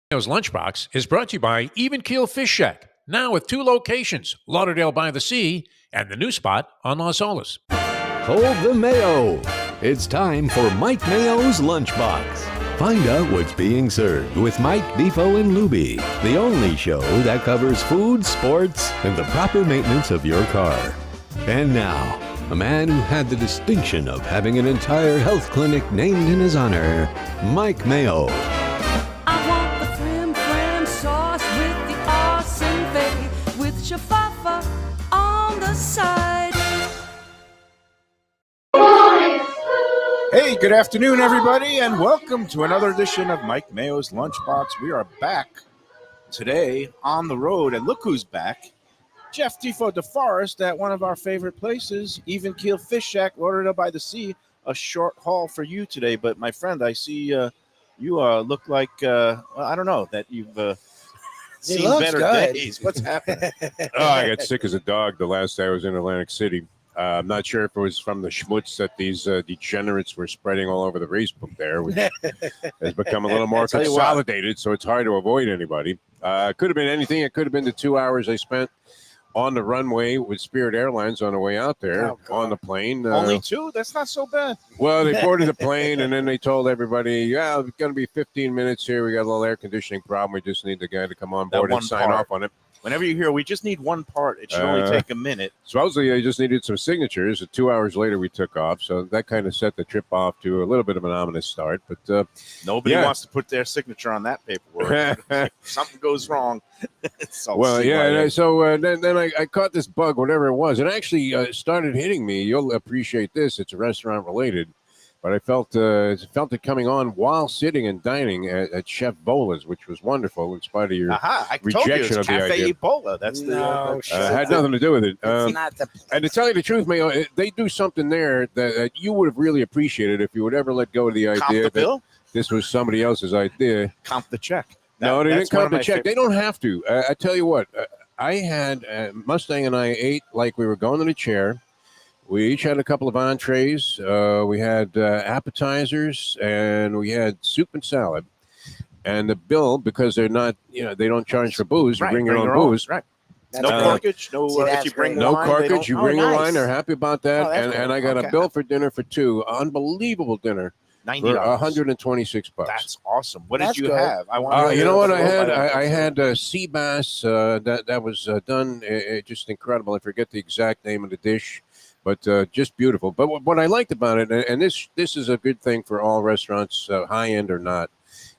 Mayo's Lunchbox is brought to you by Even Keel Fish Shack, now with 2 locations, Lauderdale by the Sea and the new spot on Las Olas. Hold the Mayo. It's time for Mike Mayo's Lunchbox. Find out what's being served with Mike, Defo and Lubie, the only show that covers food, sports, and the proper maintenance of your car. And now, a man who had the distinction of having an entire health clinic named in his honor, Mike Mayo. I want the flim sauce with the awesome veggie with shafafa on the side. Hey, good afternoon, everybody, and welcome to another edition of Mike Mayo's Lunchbox. We are back today on the road, and look who's back. Jeff Defo DeForest at one of our favorite places, Even Keel Fish Shack, Lauderdale by the Sea. A short haul for you today, but my friend, I see you look like, I don't know, that you've seen better days. What's happening? I got sick as a dog the last day I was in Atlantic City. I'm not sure if it was from the schmutz that these degenerates were spreading all over the race book there, which has become a little more consolidated, so it's hard to avoid anybody. It could have been anything. It could have been the 2 hours I spent on the runway with Spirit Airlines on the way out there on the plane. Only 2? That's not so bad. Well, they boarded the plane, and then they told everybody, yeah, it's going to be 15 minutes here. We got a little air conditioning problem. We just need the guy to come on board and sign off on it. Whenever you hear, we just need one part, it should only take a minute. Supposedly, I just needed some signatures. 2 hours later, we took off. So that kind of set the trip off to a little bit of an ominous start. But nobody wants to put their signature on that paperwork. If something goes wrong. So then I caught this bug, whatever it was. It actually started hitting me. You'll appreciate this. It's restaurant related. But I felt it coming on while sitting and dining at Chef Bola's, which was wonderful in spite of your rejection of the idea. Ebola. That's had nothing to do with it. Not the and to tell you the truth, Mayo, they do something there that you would have really appreciated if you would ever let go of the idea that this was somebody else's idea. Count the check. No, they didn't count the check. They don't have to. I tell you what, I had Mustang and I ate like we were going to the chair. We each had a couple of entrees. We had appetizers, and we had soup and salad. And the bill, because they're not, they don't charge for booze. You bring your own booze. Right. No corkage. If you bring no wine, corkage. You bring your wine. They're happy about that. And I got a bill for dinner for 2. Unbelievable dinner. $90. For $126. That's awesome. What did you have? You know what I had? I had sea bass that was done. Just incredible. I forget the exact name of the dish. But just beautiful. But what I liked about it, and this is a good thing for all restaurants, high end or not.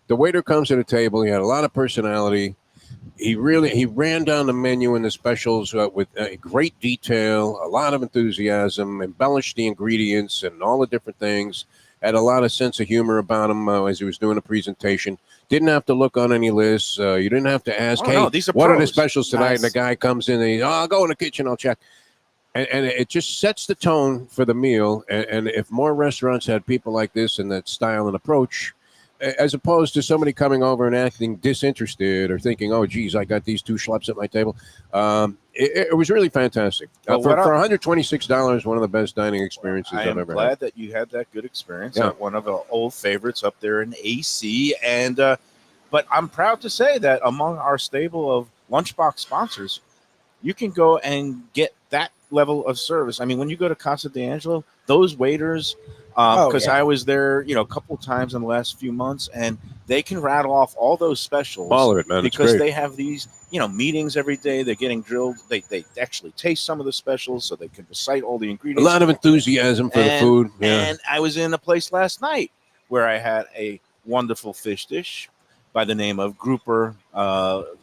The waiter comes to the table. He had a lot of personality. He ran down the menu and the specials with great detail, a lot of enthusiasm, embellished the ingredients and all the different things. Had a lot of sense of humor about him as he was doing a presentation. Didn't have to look on any lists. You didn't have to ask, what are the specials tonight? Nice. And the guy comes in and I'll go in the kitchen. I'll check. And it just sets the tone for the meal. And if more restaurants had people like this and that style and approach, as opposed to somebody coming over and acting disinterested or thinking, oh, geez, I got these 2 schleps at my table. It was really fantastic. For $126, one of the best dining experiences I've ever had. I'm glad that you had that good experience at one of the old favorites up there in AC. And but I'm proud to say that among our stable of Lunchbox sponsors, you can go and get that level of service. I mean, when you go to Casa d'Angelo, those waiters, because I was there, a couple of times in the last few months, and they can rattle off all those specials. All of it, man. Because they have these, meetings every day. They're getting drilled. They actually taste some of the specials so they can recite all the ingredients. A lot of enthusiasm for the food. Yeah. And I was in a place last night where I had a wonderful fish dish by the name of Grouper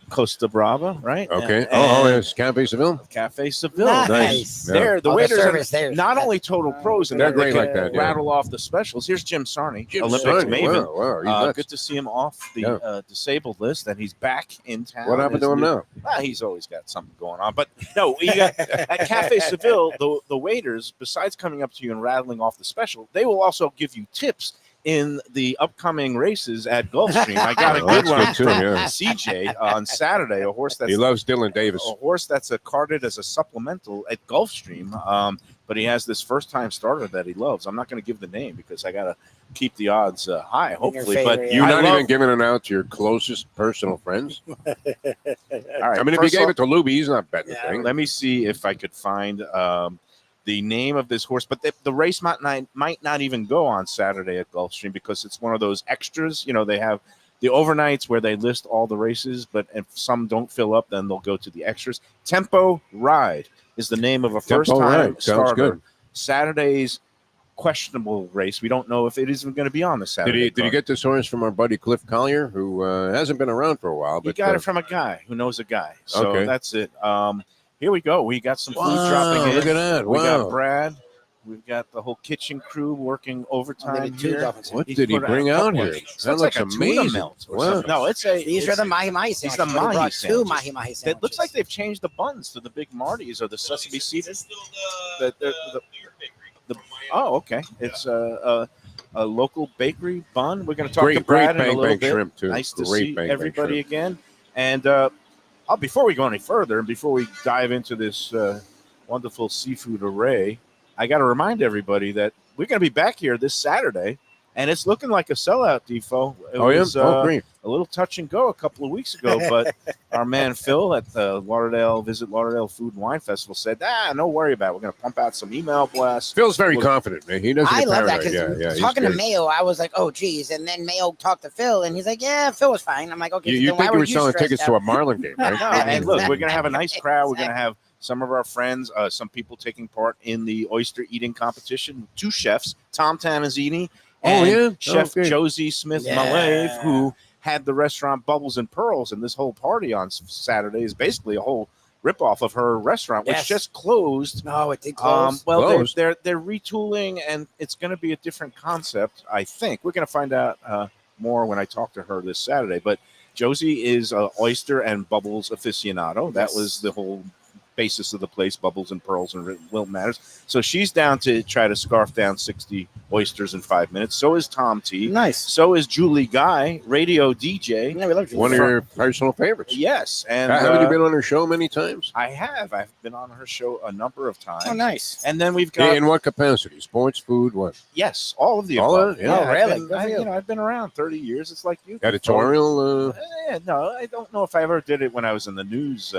Costa Brava, right? Okay. Yes, Cafe Seville. Cafe Seville. Nice. There, the waiters are not only total pros, and they're great like that. Rattle off the specials. Here's Jim Sarney, Olympics maven. Wow, good to see him off the disabled list, and he's back in town. What happened to him now? He's always got something going on. But no, you got at Cafe Seville, the waiters, besides coming up to you and rattling off the special, they will also give you tips in the upcoming races at Gulfstream. I got a good one too, from CJ on Saturday, a horse that's he loves Dylan Davis. A horse that's carded as a supplemental at Gulfstream. but he has this first-time starter that he loves. I'm not going to give the name because I got to keep the odds high, hopefully. But favorite, You're yeah. not even giving it out to your closest personal friends. All right, I mean, if you first gave off, it to Lubie, he's not betting the Yeah. thing. let me see if I could find the name of this horse. But the race might not even go on Saturday at Gulfstream because it's one of those extras. You know, they have the overnights where they list all the races, but if some don't fill up, then they'll go to the extras. Tempo Ride is the name of a Tempo first-time Ride. Sounds starter. good. Saturday's questionable race. We don't know if it is even going to be on the Saturday. Did he get this horse from our buddy Cliff Collier, who hasn't been around for a while? He But got it from a guy who knows a guy. So Okay. that's it. Here we go. We got some food Wow, dropping in. look at that. We Wow. got Brad. We've got the whole kitchen crew working overtime here. What He's did he put bring a out couple here? of- That looks looks like a tuna amazing. melt or Wow. something. No, it's a. These are the mahi-mahi sandwiches. These are the They mahi brought two sandwiches. mahi-mahi sandwiches. It looks like they've changed the buns to the big Martys or the sesame seed. Oh, okay. It's a local bakery bun. We're going to talk to Great Brad in a bang little bang bit. shrimp too. Nice to Great see bang bang everybody shrimp. again. And before we go any further, and before we dive into this wonderful seafood array, I got to remind everybody that we're going to be back here this Saturday, and it's looking like a sellout, Defo. It Oh yeah, was, great. a little touch and go a couple of weeks ago, but our man Phil at the Visit Lauderdale Food and Wine Festival said, no worry about it. We're going to pump out some email blasts. Phil's very Look, confident, man. He doesn't. I get love that paranoid. because he's talking to good. Mayo, I was like, oh, geez. And then Mayo talked to Phil, and he's like, yeah, Phil was fine. I'm like, okay. You, so you then why think you were were selling stressed tickets out? to a Marlin game, right? No, and look, we're going to have a nice crowd. We're going to have some of our friends, some people taking part in the oyster eating competition. Two chefs, Tom Tamazzini and Chef Okay. Josie Smith-Malave, who had the restaurant Bubbles and Pearls, and this whole party on Saturday is basically a whole ripoff of her restaurant, which Yes. just closed. No, it did close. Well, Closed. they're retooling, and it's going to be a different concept. I think we're going to find out more when I talk to her this Saturday. But Josie is an oyster and bubbles aficionado. That Yes. was the whole basis of the place, Bubbles and Pearls and Wilton Matters. So she's down to try to scarf down 60 oysters in 5 minutes. So is Tom T. Nice. So is Julie Guy, radio DJ. Yeah, we love you. One of your personal favorites. Yes, and Haven't you been on her show many times? I have. I've been on her show a number of times. Oh, nice. And then we've got In what capacity? Sports, food, what? yes, all of the All above. of it? Yeah. Oh, really? I've Good been, for you. I've been around 30 years. It's like you. Editorial? No, I don't know if I ever did it when I was in the news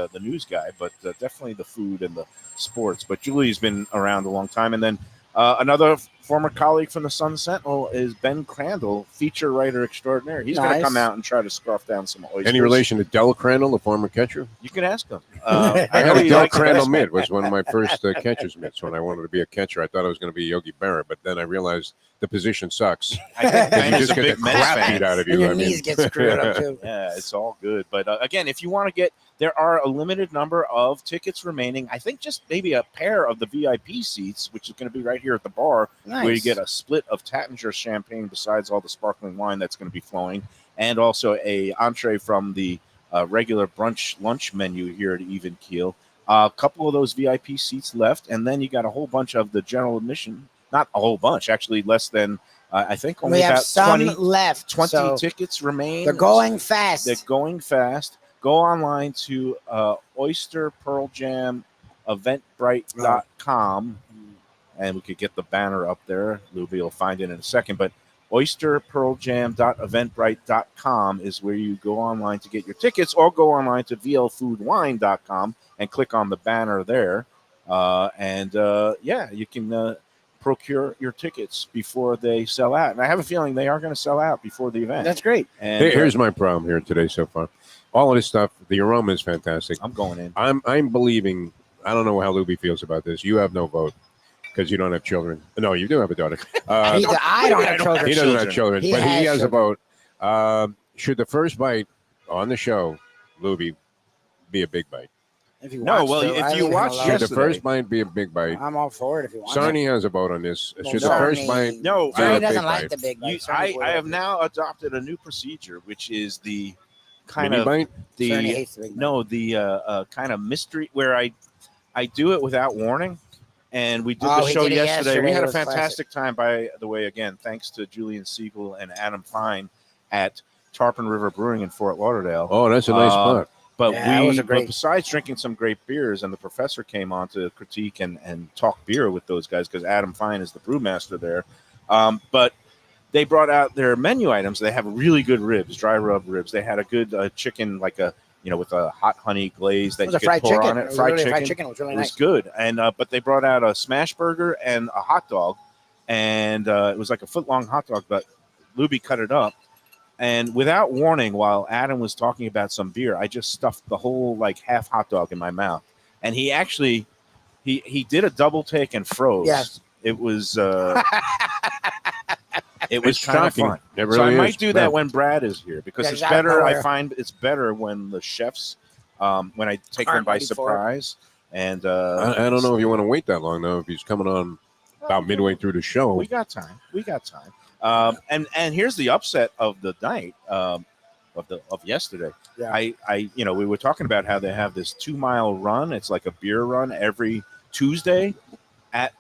guy, but definitely the food and the sports. But Julie's been around a long time. And then another former colleague from the Sun Sentinel is Ben Crandall, feature writer extraordinaire. He's going to Nice. come out and try to scarf down some oysters. Any relation to Del Crandall, the former catcher? You can ask him. I know had a he Del likes Crandall basketball. mitt. Was one of my first catcher's mitts when I wanted to be a catcher. I thought I was going to be Yogi Berra, but then I realized the position sucks. I think Ben You is just a get big the Mets crap fan. beat out of And you. your I mean, knees get screwed up, too. Yeah, it's all good. But again, if you want to get, there are a limited number of tickets remaining. I think just maybe a pair of the VIP seats, which is going to be right here at the bar, Nice. where you get a split of Tattinger champagne besides all the sparkling wine that's going to be flowing, and also a entree from the regular brunch lunch menu here at Even Keel. A couple of those VIP seats left, and then you got a whole bunch of the general admission. Not a whole bunch, actually, less than I think only We have about some 20 left. 20 so tickets remain. they're going fast. They're going fast. Go online to Oyster Pearl Jam Eventbrite.com, and we could get the banner up there. Lubie will find it in a second. But oysterpearljam.eventbrite.com is where you go online to get your tickets, or go online to vlfoodwine.com and click on the banner there. You can procure your tickets before they sell out. And I have a feeling they are going to sell out before the event. That's great. And here's my problem here today so far. All of this stuff, the aroma is fantastic. I'm going in. I'm believing. I don't know how Lubie feels about this. You have no vote because you don't have children. No, you do have a daughter. I don't have children. He doesn't have children, He but he has has a vote. Should the first bite on the show, Lubie, be a big bite? If you No, watch, well, though, if I you leave him watch alone. Should the yesterday- first bite be a big bite? I'm all for it if you want. Sarni has a vote on this. Well, Should the first Sarni- bite? No, be a Sarni big doesn't bite? like the big You, bite. Sarni's I have weird. now adopted a new procedure, which is the kind Mini of bite? the Sarni hates the big bite. no the kind of mystery where I do it without warning. And we did Oh, the he show did it yesterday. We yesterday. had It a was fantastic time, by the way. Again, thanks to Julian Siegel and Adam Fine at Tarpon River Brewing in Fort Lauderdale. Oh, that's a nice spot. But Yeah, it was a but great. besides drinking some great beers, and the professor came on to critique and talk beer with those guys because Adam Fine is the brewmaster there. But they brought out their menu items. They have really good ribs, dry rub ribs. They had a good chicken, like a with a hot honey glaze that It was you a could fried pour chicken. on It it. was Fried really chicken. fried chicken. It was really It was nice. good. And but they brought out a smash burger and a hot dog, and it was like a foot long hot dog, but Lubie cut it up. And without warning, while Adam was talking about some beer, I just stuffed the whole like half hot dog in my mouth. And he actually he did a double take and froze. Yes. It was it was It's kind of shocking. fun. It So I really might is. do Yeah. that when Brad is here because Yeah, it's he's out of better. I nowhere. find it's better when the chefs when I take them Aren't by ready for it. surprise. And I don't know if you want to wait that long though. If he's coming on about midway through the show, We got time. We got time. And here's the upset of the night of yesterday. Yeah. I we were talking about how they have this 2-mile run. It's like a beer run every Tuesday.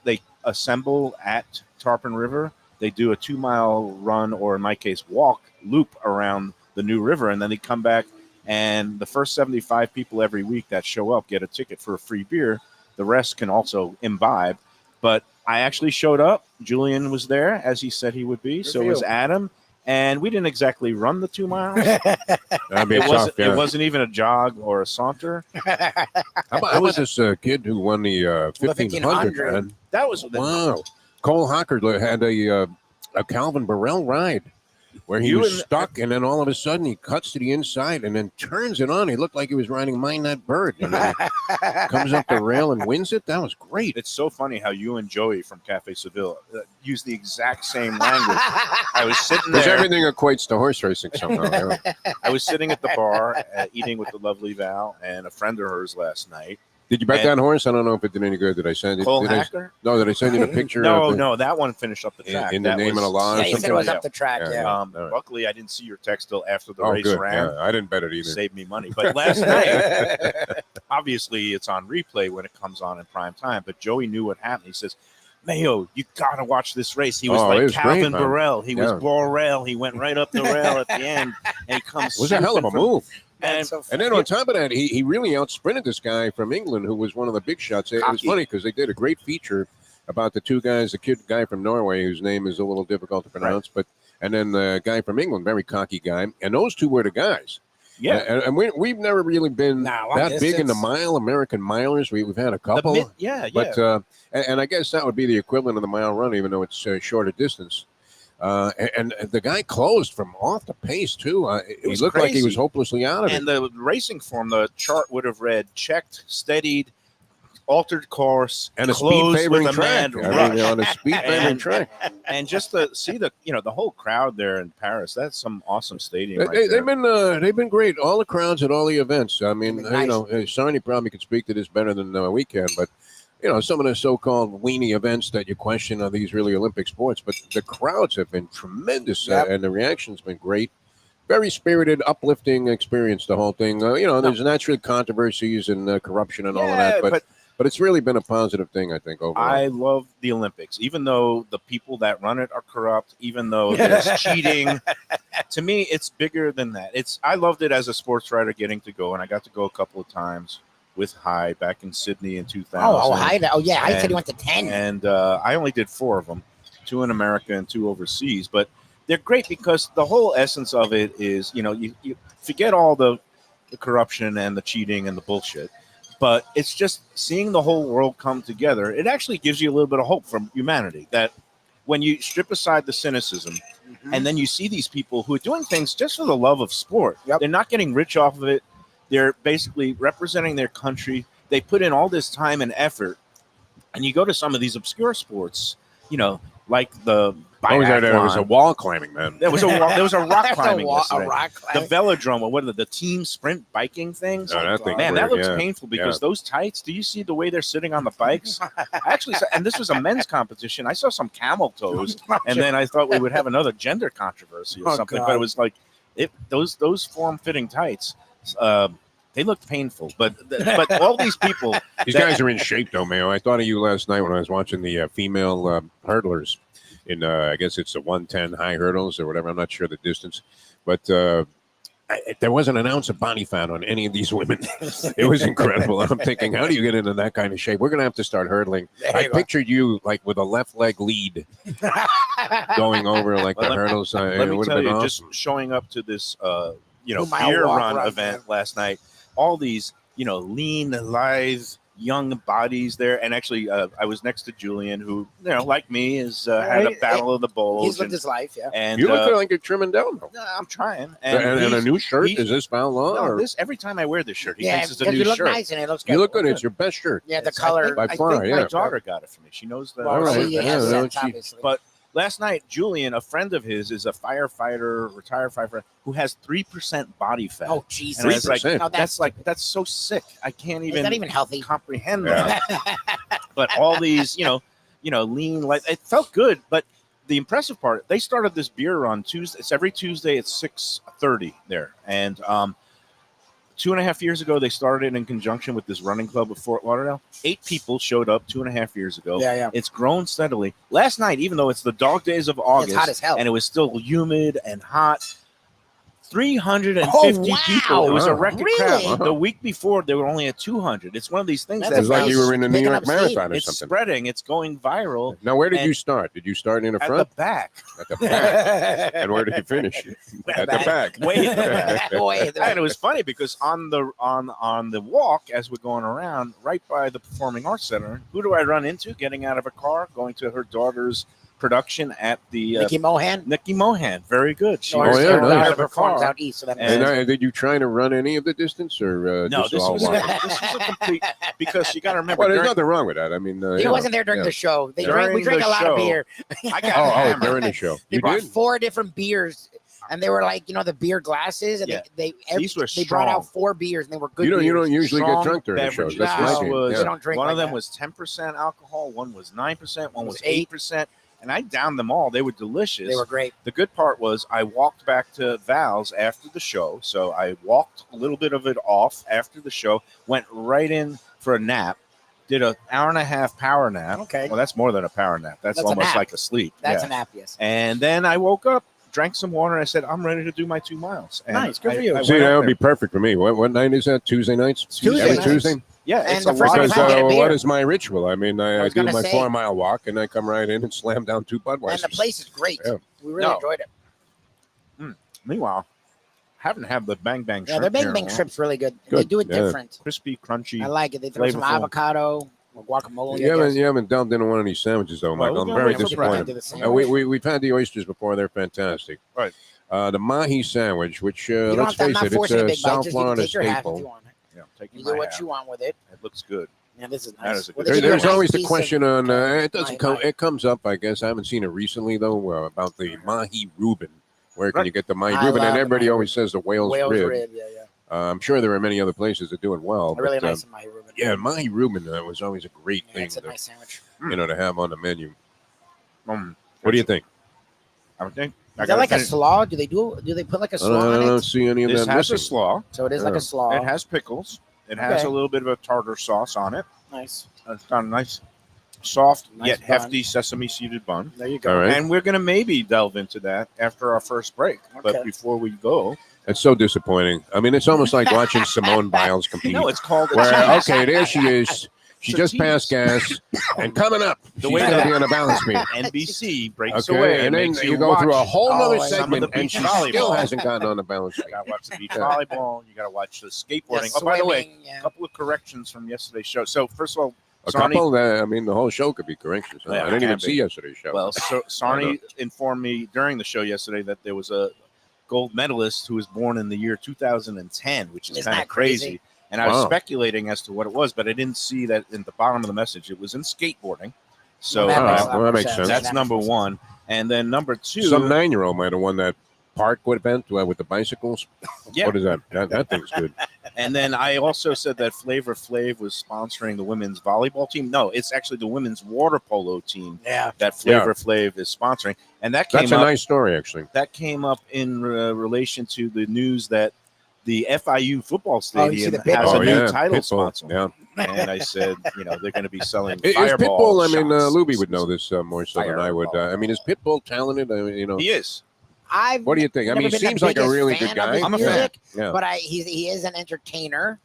They assemble at Tarpon River. They do a 2-mile run, or in my case, walk loop around the new river, and then they come back. And the first 75 people every week that show up get a ticket for a free beer. The rest can also imbibe. But I actually showed up. Julian was there, as he said he would be. So was Adam. And we didn't exactly run the 2 miles. that'd be It tough. Yeah. wasn't even a jog or a saunter. How about this kid who won the 1500? Man? That was Wow. Cole Hocker had a Calvin Burrell ride where he You was and- stuck, and then all of a sudden he cuts to the inside and then turns it on. He looked like he was riding Mind That Bird. And then comes up the rail and wins it. That was great. It's so funny how you and Joey from Cafe Seville use the exact same language. I was sitting Because there. everything equates to horse racing somehow. Yeah. I was sitting at the bar eating with the lovely Val and a friend of hers last night. Did you bet And- that horse? I don't know if it did any good. Did I send it? Cole Did I, Hacker? no, did I send you the picture? No, of the, no, that one finished up the track. In the That name of was- the law or Yeah, you said it something? was up the track. Yeah. All right. Luckily, I didn't see your text till after the Oh, race good. ran. Yeah, I didn't bet it either. Saved me money. But last night, obviously, it's on replay when it comes on in prime time. But Joey knew what happened. He says, Mayo, you got to watch this race. He was Oh, it like was Calvin great, man. Burrell. He was Yeah. Borrell. He went right up the rail at the end, and he comes. It was a hell of a swooping from- move. And And then on top of that, he really outsprinted this guy from England who was one of the big shots. It was Cocky. funny because they did a great feature about the two guys, the guy from Norway whose name is a little difficult to pronounce, and then the guy from England, very cocky guy. And those two were the guys. yeah, And we've never really been Nah, long that big in the distance. American milers. We've had a the couple. mid- yeah. But and I guess that would be the equivalent of the mile run, even though it's shorter distance. And the guy closed from off the pace too. He was looked like he was crazy. hopelessly out of it. And the racing form, the chart would have read checked, steadied, altered course, And a speed closed favoring with a track. mad I mean, rush. on a speed favoring And- track. And just to see the whole crowd there in Paris, that's some awesome stadium. Right They've there. been great. All the crowds at all the events. I mean, They've been nice. Sonny probably could speak to this better than we can, but some of the so-called weenie events that you question, are these really Olympic sports? But the crowds have been tremendous, Yep. and the reaction's been great. Very spirited, uplifting experience. The whole thing. There's naturally controversies and corruption and all of that, but it's really been a positive thing, I think. Overall, I love the Olympics, even though the people that run it are corrupt, even though there's cheating. To me, it's bigger than that. I loved it as a sports writer getting to go, and I got to go a couple of times with High back in Sydney in 2000. Hi. Oh, yeah. I said And- he went to 10. And I only did 4 of them, 2 in America and 2 overseas. But they're great because the whole essence of it is, you forget all the corruption and the cheating and the bullshit. But it's just seeing the whole world come together. It actually gives you a little bit of hope from humanity that when you strip aside the cynicism and then you see these people who are doing things just for the love of sport. Yep. They're not getting rich off of it. They're basically representing their country. They put in all this time and effort. And you go to some of these obscure sports, like the there was a biathlon. wall climbing, man. There was a rock climbing a yesterday. rock The climbing. velodrome, or what are the team sprint biking things? Oh, that thing's Man, that weird, looks yeah. painful because those tights. Do you see the way they're sitting on the bikes? I actually saw, and this was a men's competition. I saw some camel toes, and then I thought we would have another gender controversy or Oh, something. God. But it was like those form-fitting tights. They looked painful, but all these people. These guys are in shape, though, Mayo. I thought of you last night when I was watching the female hurdlers in, I guess it's the 110 high hurdles or whatever. I'm not sure the distance, but there wasn't an ounce of body fat on any of these women. It was incredible. I'm thinking, how do you get into that kind of shape? We're going to have to start hurdling. I pictured you like with a left leg lead going over like the hurdles. Let me tell you, awesome. just showing up to this, Mile beer walk run run, event last night, all these, lean, lithe, young bodies there. And actually, I was next to Julian, who, like me, had a battle of the bulge. He's lived his life, yeah. And you look like you're trimming down. I'm trying. And a new shirt? Is this Val Law? No, every time I wear this shirt, he thinks it's a because new you look shirt. nice and it looks good. You look good. It's your best shirt. Yeah, the color. By I far, think my daughter got it for me. She knows that. Well, right. she Yeah, has no, sense, obviously. But last night, Julian, a friend of his, is a firefighter, retired firefighter, who has 3% body fat. Oh, Jesus. And I was like, 3%. No, that's so sick. I can't It's not even healthy. comprehend that. But all these, lean, like it felt good. But the impressive part, they started this beer run Tuesday. It's every Tuesday at 6:30 there, and 2.5 years ago, they started in conjunction with this running club of Fort Lauderdale. 8 people showed up 2.5 years ago. Yeah. It's grown steadily. Last night, even though it's the dog days of August, It's hot as hell. and it was still humid and hot, 350 Oh, wow. people. It was a record Really? crowd. The week before, they were only at 200. It's one of these things That's that's It's like you were in the New Picking York up steam. Marathon or it's something. spreading. It's going viral. Now, where did And- you start? Did you start in the At front? the back. At the back. And where did you finish? At the back. Way at the back. Way And it was funny because on the walk, as we're going around, right by the Performing Arts Center, who do I run into getting out of a car, going to her daughter's production at the Nikki Mohan. Nikki Mohan. Very good. She Or Oh, was yeah, her nice. daughter out of a performs car. out east. So that And- makes Did you try to run any of the distance, or No, just this all was walk? a complete, because you got to remember. Well, there's during- nothing wrong with that. I mean, He wasn't there during yeah. the show. We During drank the a lot of show, beer. I got Oh, hammered. during the show. They You brought did? 4 different beers, and they were like, the beer glasses, and Yeah. they These were brought out strong. 4 beers, and they were good. You don't beers. usually get Strong drunk during the shows. beverages. That's No. my This game. was They don't drink one like of them that. was 10% alcohol, one was 9%, one It was was 8. 8%, and I downed them all. They were delicious. They were great. The good part was I walked back to Val's after the show, so I walked a little bit of it off after the show, went right in for a nap, did an hour-and-a-half power nap. Okay. Well, that's more than a power nap. That's That's a almost nap. like a sleep. That's Yeah. an app, yes. And then I woke up, drank some water, and I said, I'm ready to do my 2 miles. And Nice. Good for you. I See, went that out would be there. perfect for me. What night is that? Tuesday nights? Tuesday Every nights. Tuesday? Yeah, And it's the a first lot Because time I get a what beer. is my ritual? I mean, I was do gonna my say- 4-mile walk, and I come right in and slam down 2 Budweisers. And the place is great. Yeah. We really No. enjoyed it. Meanwhile, haven't had the Bang Bang Yeah, shrimp their Bang here in Bang a while. shrimp's really good. They Good, do it yeah. different. Crispy, crunchy. I like it. They throw some Flavorful. avocado or guacamole. You haven't dumped into one of these sandwiches, though, Well, Michael. I'm we're very gonna wait for Brian. disappointed. We've had the oysters before. They're fantastic. Right. The mahi sandwich, which, You don't let's have to, I'm face not it, forcing a it's a big bite. South Just you can Florida take your half if you staple. want. Yeah, taking You my do what half. you want with it. It looks good. Yeah, this is That nice. is a Well, good- they give you a There's nice always the piece of- question on, it doesn't Mahi. come, it comes up, I guess. I haven't seen it recently, though, about the mahi Reuben. Where can Right. you get the mahi I Reuben? love And the everybody mahi always says the whale's rib. Yeah. I'm sure there are many other places that do it well. A really but, nice in my Reuben. yeah, mahi Reuben was always a great Yeah, thing it's a to, nice sandwich. to have on the menu. What What do you think? I think. Is that like a slaw? Do they put like a slaw I on don't it? see any of This that has a missing. slaw. So it is like Yeah. a slaw. It has pickles. It has Okay. a little bit of a tartar sauce on it. Nice. It's got a nice, soft Nice yet bun. hefty sesame seeded bun. There you go. All right. And we're going to maybe delve into that after our first break. But Okay. before we go, It's so disappointing. I mean, it's almost like watching Simone Biles compete. no, it's called a Where, tease. okay, there she is. She It's a just tease. passed gas. And coming up, The she's way going to that- be on a balance beam. NBC breaks Okay, away and then makes you go through a watch whole Oh, other some of segment, the and beach she volleyball. still hasn't gotten on a balance You beam. got to watch the beach Yeah. volleyball. You got to watch the skateboarding. Yeah, Oh, by the way, swimming, yeah. a couple of corrections from yesterday's show. So first of all, A Sarni, couple, I mean, the whole show could be corrections. Yeah, I didn't it even can see be. yesterday's show. well, so Sarni informed me during the show yesterday that there was a gold medalist who was born in the year 2010, which is Isn't kind that of crazy. crazy? And I was Wow. speculating as to what it was, but I didn't see that in the bottom of the message. It was in skateboarding. So Well, All right, makes a lot well, more that makes sense. that's That number makes one. And then number two, Some 9-year-old might have won that park event with the bicycles. yeah. What is that? That thing's good. And then I also said that Flavor Flav was sponsoring the women's volleyball team. No, it's actually the women's water polo team Yeah. that Flavor Flav is sponsoring. And that came That's a up. nice story, actually. That came up in relation to the news that the FIU football Oh, you see stadium the Pitbull? has a new yeah, title Pitbull. sponsor. Yeah. And I said, they're going to be selling Is Fireball Pitbull? I mean, shots. Lubie would know this more so than I would. Fireball. I mean, is Pitbull talented? I mean, He is. What do you think? I mean, he never been the seems like a biggest really fan good of guy. his I'm a fan. music, Yeah. but he is an entertainer,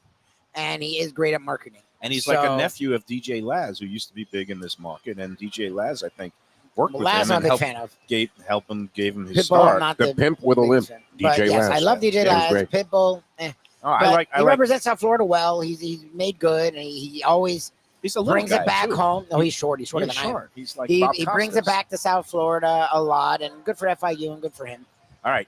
and he is great at marketing. And he's like a So- nephew of DJ Laz, who used to be big in this market. And DJ Laz, I think, worked with Laz, him I'm and a big fan of. gave him his Pitbull, I'm start. not The pimp with a limp, biggest fan. But DJ yes, Laz. I love DJ Yeah, he's Laz. great. Pitbull. Oh, But I he like. represents South Florida well. He's made good, and he always He's a little brings guy, it back too. home. No, he's short. He's shorter He's than I am. short. He's like He Bob brings it Costas. back to South Florida a lot, and good for FIU and good for him. All right.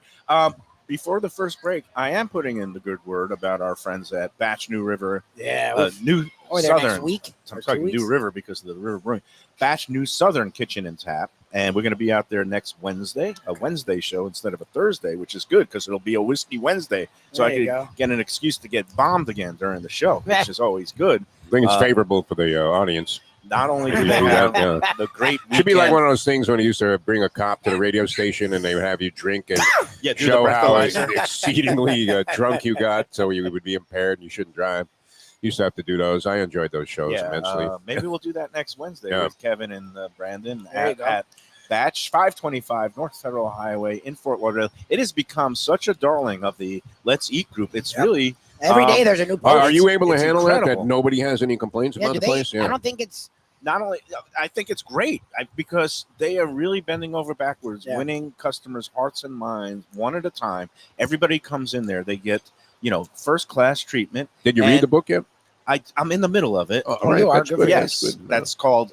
Before the first break, I am putting in the good word about our friends at Batch New River, Yeah, New or there next Southern. week. I'm or 2 talking weeks. New River because of the River Brewing. Batch New Southern Kitchen and Tap. And we're going to be out there next Wednesday, a Wednesday show instead of a Thursday, which is good because it'll be a Whiskey Wednesday. So There I you can go. get an excuse to get bombed again during the show, which is always good. I think it's Uh, favorable for the audience. Not only do We they do have that, the great Should be like weekend- one of those things when he used to bring a cop to the radio station and they would have you drink and do the show how breathalyzer. exceedingly drunk you got so you would be impaired and you shouldn't drive. Used to have to do those. I enjoyed those shows immensely. Maybe we'll do that next Wednesday Yeah. with Kevin and Brandon There you at, go. at Batch 525 North Federal Highway in Fort Lauderdale. It has become such a darling of the Let's Eat group. It's really Every day there's a new post. Are you able to it's handle that? incredible. That nobody has any complaints Yeah, about do the they? place? I don't think it's. not only. I think it's great because they are really bending over backwards, Yeah. winning customers' hearts and minds one at a time. Everybody comes in there, they get first class treatment. Did you read And the book yet? I'm in the middle of it. Oh, Oh, you are. that's Good good. for you. Yes, That's good. that's called.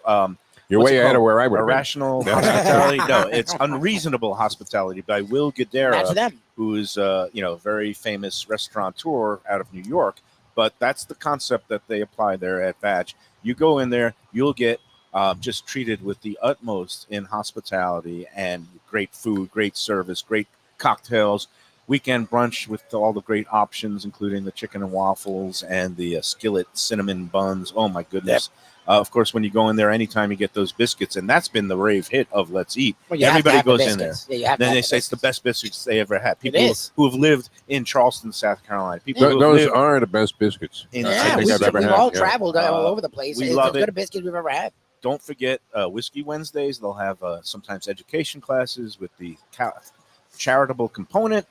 You're what's way it ahead of called? where I would have been. Irrational Hospitality. No, it's Unreasonable Hospitality by Will That's Guidera, them. who is a very famous restaurateur out of New York. But that's the concept that they apply there at Batch. You go in there, you'll get just treated with the utmost in hospitality and great food, great service, great cocktails. Weekend brunch with all the great options, including the chicken and waffles and the skillet cinnamon buns. Oh my goodness! Of course, when you go in there, anytime you get those biscuits, and that's been the rave hit of Let's Eat. Well, you have to Everybody have the goes in there. biscuits. Yeah, you have to Then have they say it's the biscuits. best biscuits they ever had. People is. who have lived in Charleston, South Carolina. People who have Those lived are the best biscuits. in I Yeah, think we've, I've ever we've had, all yeah. traveled all over the place. we It's love as it. good a biscuit we've ever had. Don't forget Whiskey Wednesdays. They'll have sometimes education classes with the charitable component,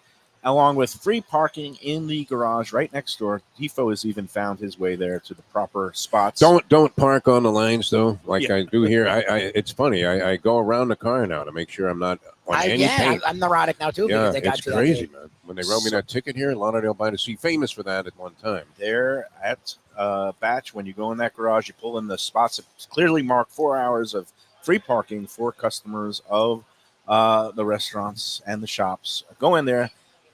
along with free parking in the garage right next door. Defo has even found his way there to the proper spots. Don't park on the lines though, like Yeah. I do here. It's funny. I go around the car now to make sure I'm not on any paint. I'm neurotic now too Yeah, because they got it's you that crazy, day. man. When they wrote me that ticket here in Lauderdale by the Sea, famous for that at one time. There at Batch, when you go in that garage, you pull in the spots that clearly mark 4 hours of free parking for customers of the restaurants and the shops. Go in there,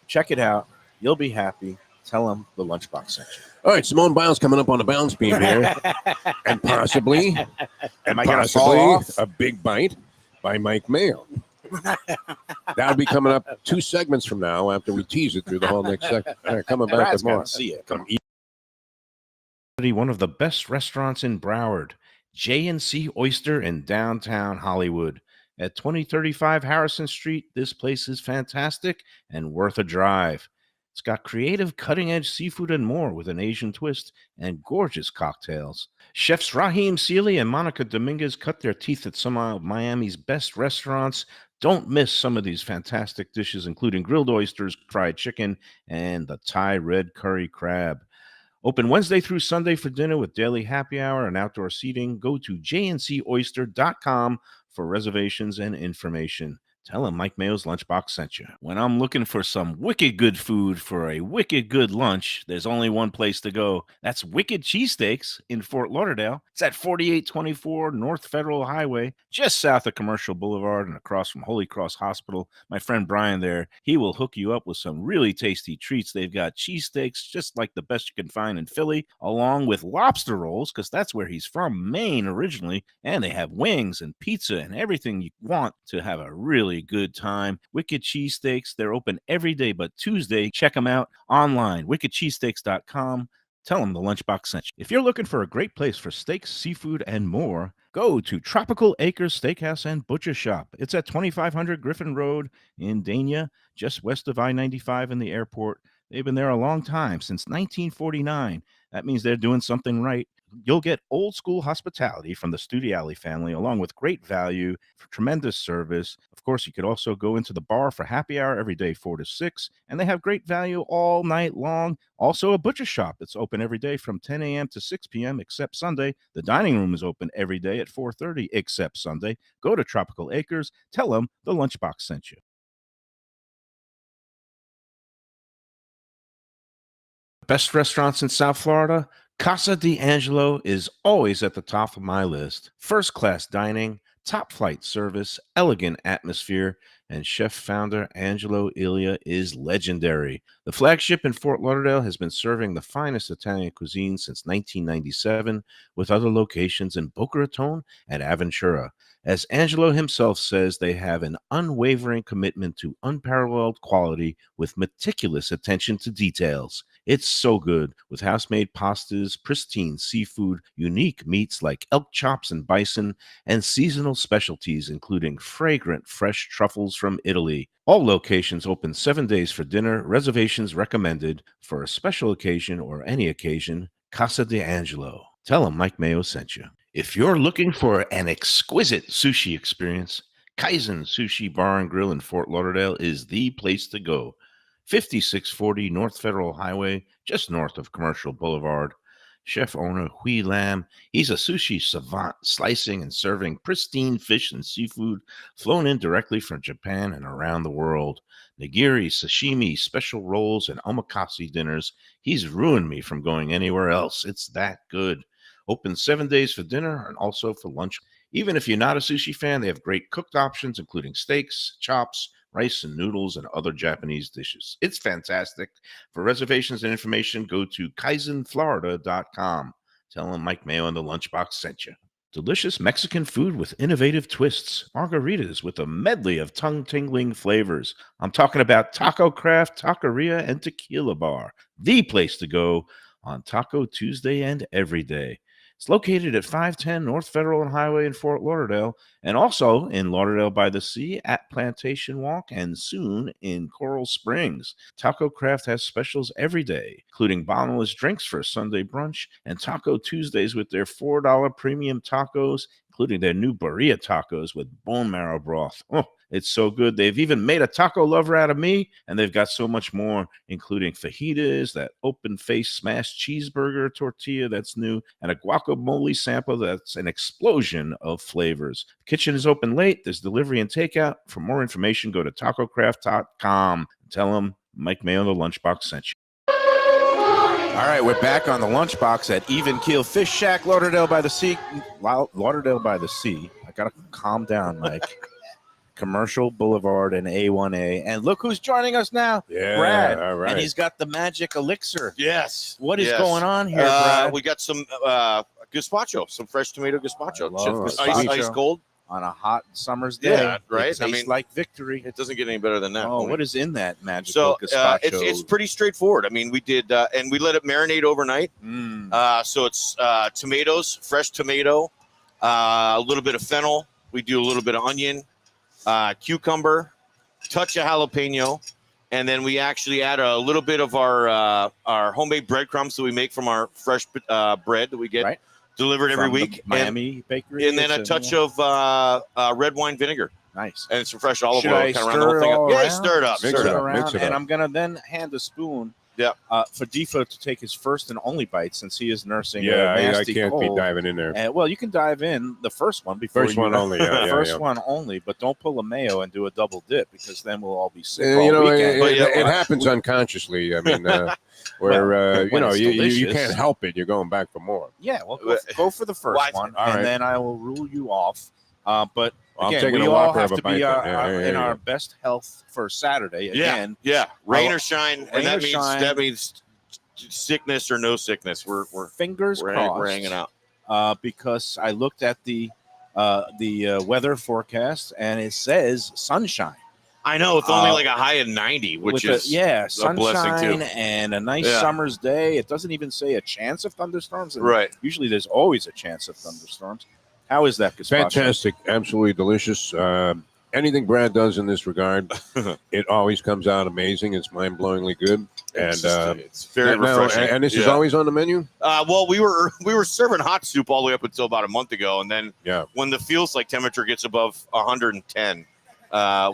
check it out. You'll be happy. Tell them the Lunchbox sent you. All right, Simone Biles coming up on the bounce beam here, and possibly, Am I going to fall off? a big bite by Mike Mayo. That'll be coming up 2 segments from now after we tease it through the whole next segment. All right, coming back Brad's with more. gotta see it. Come on. One of the best restaurants in Broward, J&C Oyster in downtown Hollywood. At 2035 Harrison Street, this place is fantastic and worth a drive. It's got creative, cutting-edge seafood and more with an Asian twist and gorgeous cocktails. Chefs Raheem Seeley and Monica Dominguez cut their teeth at some of Miami's best restaurants. Don't miss some of these fantastic dishes, including grilled oysters, fried chicken, and the Thai red curry crab. Open Wednesday through Sunday for dinner with daily happy hour and outdoor seating. Go to jncoyster.com for reservations and information. Tell them Mike Mayo's Lunchbox sent you. When I'm looking for some wicked good food for a wicked good lunch, there's only one place to go. That's Wicked Cheesesteaks in Fort Lauderdale. It's at 4824 North Federal Highway, just south of Commercial Boulevard and across from Holy Cross Hospital. My friend Brian there, he will hook you up with some really tasty treats. They've got cheesesteaks just like the best you can find in Philly, along with lobster rolls, because that's where he's from, Maine originally. And they have wings and pizza and everything you want to have a really good time. Wicked Cheesesteaks, they're open every day but Tuesday. Check them out online, wickedcheesesteaks.com. Tell them the Lunchbox sent you. If you're looking for a great place for steaks, seafood, and more, go to Tropical Acres Steakhouse and Butcher Shop. It's at 2500 Griffin Road in Dania, just west of I-95 and the airport. They've been there a long time, since 1949. That means they're doing something right. You'll get old school hospitality from the Studiali family, along with great value for tremendous service. Of course, you could also go into the bar for happy hour every day, 4 to 6, and they have great value all night long. Also, a butcher shop that's open every day from 10 a.m. to 6 p.m. except Sunday. The dining room is open every day at 4:30 except Sunday. Go to Tropical Acres. Tell them the Lunchbox sent you. Best restaurants in South Florida? Casa D'Angelo is always at the top of my list. First class dining, top flight service, elegant atmosphere, and chef founder Angelo Ilia is legendary. The flagship in Fort Lauderdale has been serving the finest Italian cuisine since 1997, with other locations in Boca Raton and Aventura. As Angelo himself says, they have an unwavering commitment to unparalleled quality with meticulous attention to details. It's so good, with house-made pastas, pristine seafood, unique meats like elk chops and bison, and seasonal specialties including fragrant fresh truffles from Italy. All locations open 7 days for dinner. Reservations recommended for a special occasion or any occasion. Casa D'Angelo. Tell them Mike Mayo sent you. If you're looking for an exquisite sushi experience, Kaizen Sushi Bar and Grill in Fort Lauderdale is the place to go. 5640 North Federal Highway, just north of Commercial Boulevard. Chef owner Hui Lam, he's a sushi savant, slicing and serving pristine fish and seafood flown in directly from Japan and around the world. Nigiri, sashimi, special rolls, and omakase dinners. He's ruined me from going anywhere else. It's that good. Open 7 days for dinner and also for lunch. Even if you're not a sushi fan, they have great cooked options, including steaks, chops, rice and noodles, and other Japanese dishes. It's fantastic. For reservations and information, go to kaizenflorida.com. Tell them Mike Mayo and the Lunchbox sent you. Delicious Mexican food with innovative twists. Margaritas with a medley of tongue-tingling flavors. I'm talking about Taco Craft, Taqueria, and Tequila Bar. The place to go on Taco Tuesday and every day. It's located at 510 North Federal and Highway in Fort Lauderdale, and also in Lauderdale by the Sea at Plantation Walk, and soon in Coral Springs. Taco Craft has specials every day, including bottomless drinks for a Sunday brunch, and Taco Tuesdays with their $4 premium tacos, including their new birria tacos with bone marrow broth. Oh, it's so good. They've even made a taco lover out of me, and they've got so much more, including fajitas, that open-faced smashed cheeseburger tortilla that's new, and a guacamole sample that's an explosion of flavors. The kitchen is open late. There's delivery and takeout. For more information, go to tacocraft.com. Tell them Mike Mayo, the Lunchbox, sent you. All right, we're back on the Lunchbox at Even Keel Fish Shack, Lauderdale by the Sea. Lauderdale by the Sea. I got to calm down, Mike. Commercial Boulevard and A1A. And look who's joining us now. Yeah, Brad. all right. And he's got the magic elixir. Yes. What is yes. going on here, Brad? We got some gazpacho, some fresh tomato gazpacho. Gazpacho. Ice cold. On a hot summer's day. Yeah, right? It tastes like victory. It doesn't get any better than that. Oh, what is in that magical So gazpacho? it's pretty straightforward. I mean, we did, and we let it marinate overnight. So it's tomatoes, fresh tomato, a little bit of fennel. We do a little bit of onion, cucumber, touch of jalapeno, and then we actually add a little bit of our homemade breadcrumbs that we make from our fresh bread that we get delivered every week. Miami bakery. And then a touch of red wine vinegar. Nice. And some fresh olive Should oil. I Kind of stir it all Yeah, around? stir it up. Mix Stir it it up. around, and I'm going to then hand a spoon for Defo to take his first and only bite since he is nursing a nasty I can't cold. be diving in there. And, well, you can dive in the first one before First one only, first one only, but don't pull a mayo and do a double dip because then we'll all be sick You all know, weekend. it happens unconsciously. I mean, where when it's you delicious. can't help it. You're going back for more. Yeah, well, go for the first one, All and right. then I will rule you off. But I'm again, taking we a all whopper have of a to be bite then. in our best health for Saturday. Again, Rain or shine, rain and or shine. that means sickness or no sickness. We're fingers crossed. we're hanging out. Because I looked at the weather forecast and it says sunshine. I know it's only like a high of 90, which is a sunshine blessing too. and a nice summer's day. It doesn't even say a chance of thunderstorms. And Right. Usually there's always a chance of thunderstorms. How is that gazpacho? Fantastic, absolutely delicious. Anything Brad does in this regard, it always comes out amazing. It's mind-blowingly good. And it's very refreshing. And this is always on the menu. Well, we were serving hot soup all the way up until about a month ago, and then when the feels like temperature gets above 110,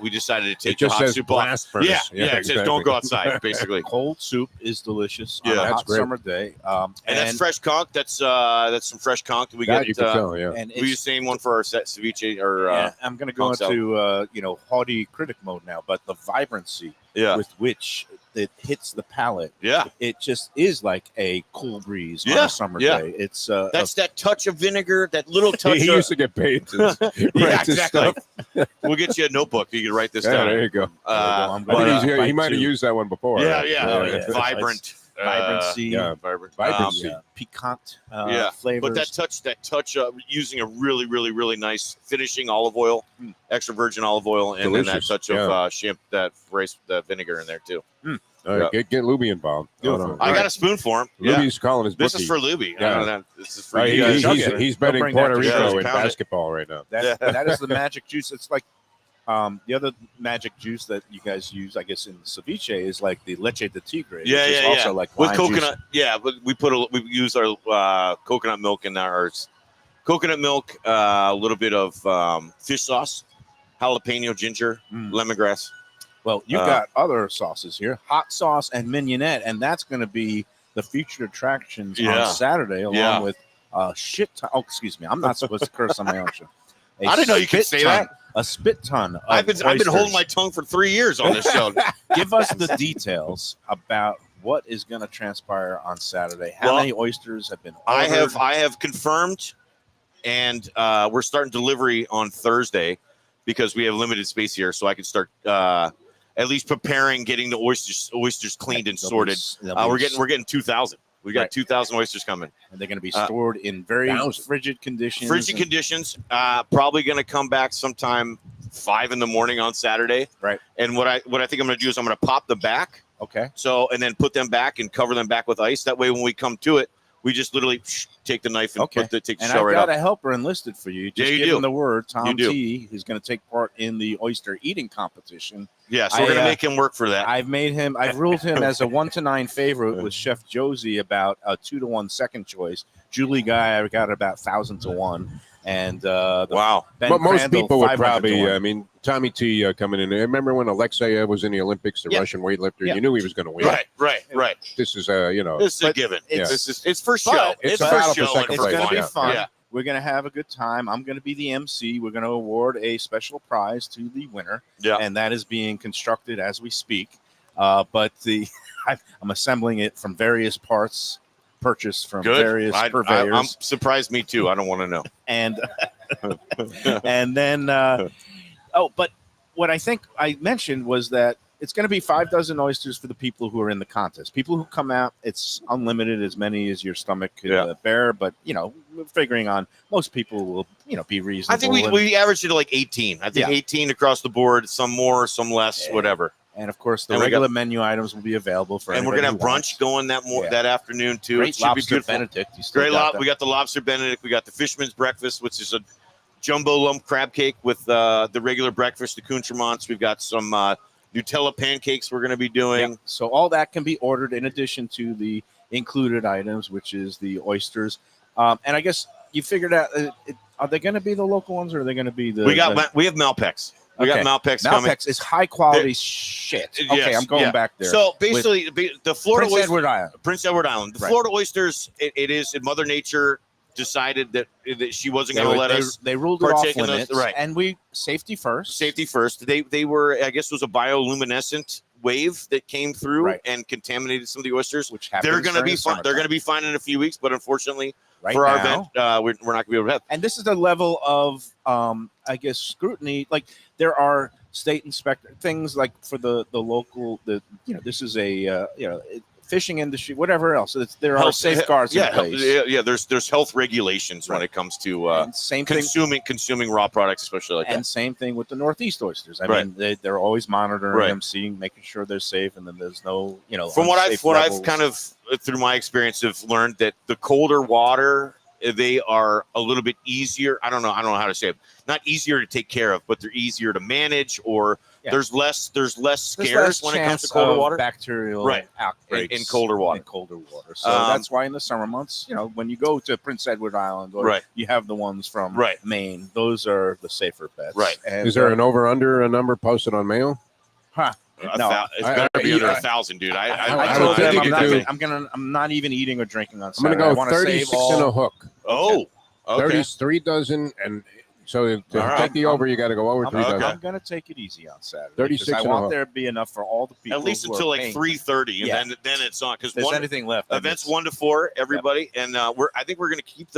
we decided to take the hot soup off. Yeah, it says don't go outside. Basically, cold soup is delicious on a hot summer day. And that's fresh conch. That's some fresh conch that we get. You can tell, and we use the same one for our ceviche. Or I'm going to go into haughty critic mode now, but the vibrancy with which it hits the palate, it just is like a cool breeze on a summer day. It's that's that touch of vinegar, that little touch. He used to get paid to write this stuff. We'll get you a notebook. You can write this down. There you go. He might have used that one before. Vibrant. Vibrancy, vibrancy, piquant flavors. But that touch of using a really, really, really nice finishing olive oil, extra virgin olive oil, and then that touch of that vinegar in there too. Get Lubie involved. I got a spoon for him. Lubie's calling his bookie. This is for Lubie. This is for you guys. He's betting Puerto Rico in basketball right now. That is the magic juice. It's like the other magic juice that you guys use, I guess, in ceviche is like the leche de tigre. Also like with coconut. Juice. Yeah, but we use our coconut milk in ours. Coconut milk, a little bit of fish sauce, jalapeno, ginger, lemongrass. Well, you got other sauces here, hot sauce and mignonette, and that's going to be the featured attractions on Saturday, along with shit ton. Oh, excuse me, I'm not supposed to curse on my own show. I didn't know you could say that. A spit ton. I've been holding my tongue for 3 years on this show. Give us the details about what is going to transpire on Saturday. How many oysters have been ordered? I have confirmed, and we're starting delivery on Thursday because we have limited space here, so I can start at least preparing, getting the oysters cleaned and sorted. We're getting 2,000. We got 2,000 oysters coming, and they're going to be stored in very frigid conditions. Probably going to come back sometime 5 a.m. on Saturday. Right. And what I think I'm going to do is I'm going to pop the back. Okay. So and then put them back and cover them back with ice. That way, when we come to it, we just literally take the knife and take the shell right out. I've got a helper enlisted for you. Just give him the word. Tom T is going to take part in the oyster eating competition. Yeah, so we're going to make him work for that. I've ruled him as a 1-9 favorite with Chef Josie, about a 2-1 second choice. Julie Guy, I got about 1,000 to 1. And but Ben most Crandall, people would 500 probably, to 1. I mean, Tommy T coming in. I remember when Alexei was in the Olympics, the Russian weightlifter. You knew he was going to win. Right. This is, this is a given. It's for show. It's a battle for second It's place. going to be fun. Yeah. We're going to have a good time. I'm going to be the MC. We're going to award a special prize to the winner. Yeah. And that is being constructed as we speak. But I'm assembling it from various parts purchased from various purveyors. I'm surprised, me too. I don't want to know. And then but what I think I mentioned was that it's going to be 5 dozen oysters for the people who are in the contest. People who come out, it's unlimited, as many as your stomach could bear. But we're figuring on most people will be reasonable. I think we averaged it to like 18. I think 18 across the board. Some more, some less, whatever. And of course, the regular menu items will be available for. And we're gonna have brunch going that afternoon too. Great lobster Benedict. Great lobster. We got the lobster Benedict. We got the fisherman's breakfast, which is a jumbo lump crab cake with the regular breakfast, the accoutrements. We've got some Nutella pancakes we're gonna be doing. Yeah. So all that can be ordered in addition to the included items, which is the oysters. And I guess you figured out, are they going to be the local ones, or are they going to be the? We have Malpex. We got Malpex coming. Malpex is high quality shit. Okay, I'm going back there. So basically, the Florida Prince Edward Island. Prince Edward Island. The Florida oysters. It is Mother Nature decided that she wasn't going to let us. They ruled it off limits, right? And safety first. Safety first. They were, I guess, it was a bioluminescent wave that came through and contaminated some of the oysters. Which happens. They're going to be fine. They're going to be fine in a few weeks, but unfortunately, for our event, we're not going to be able to have. And this is the level of, I guess, scrutiny. Like there are state inspector things like for the local. This is a fishing industry, whatever else. There are safeguards in place. There's health regulations when it comes to consuming raw products, especially like that. And same thing with the Northeast oysters. I mean, they're always monitoring them, making sure they're safe, and then there's no, From what I've kind of through my experience have learned that the colder water, they are a little bit easier. I don't know how to say it. Not easier to take care of, but they're easier to manage, or Yeah. There's less There's scares less when it comes to chance colder of water. bacterial Right. outbreaks In colder water. In colder water. So Um, that's why in the summer months, when you go to Prince Edward Island or Right. you have the ones from Right. Maine, those are the safer bets. Right. And, Is there an over/under number posted on Mayo? No. It's better be under I- 1,000, dude. I I told would think them you I'm could gonna I'm not even eating or drinking on I'm going Saturday. to I go want to save 36 all. and a hook. Oh, okay. 33 dozen, and so to All right. take the over, you got to go over 3 dozen. I'm going to take it easy on Saturday. 36 because I and a want half. there to be enough for all the people. At least who are until like paying. 3:30, and Yeah. then it's on because If there's anything left, then events it's- 1 to 4, everybody, and I think we're gonna keep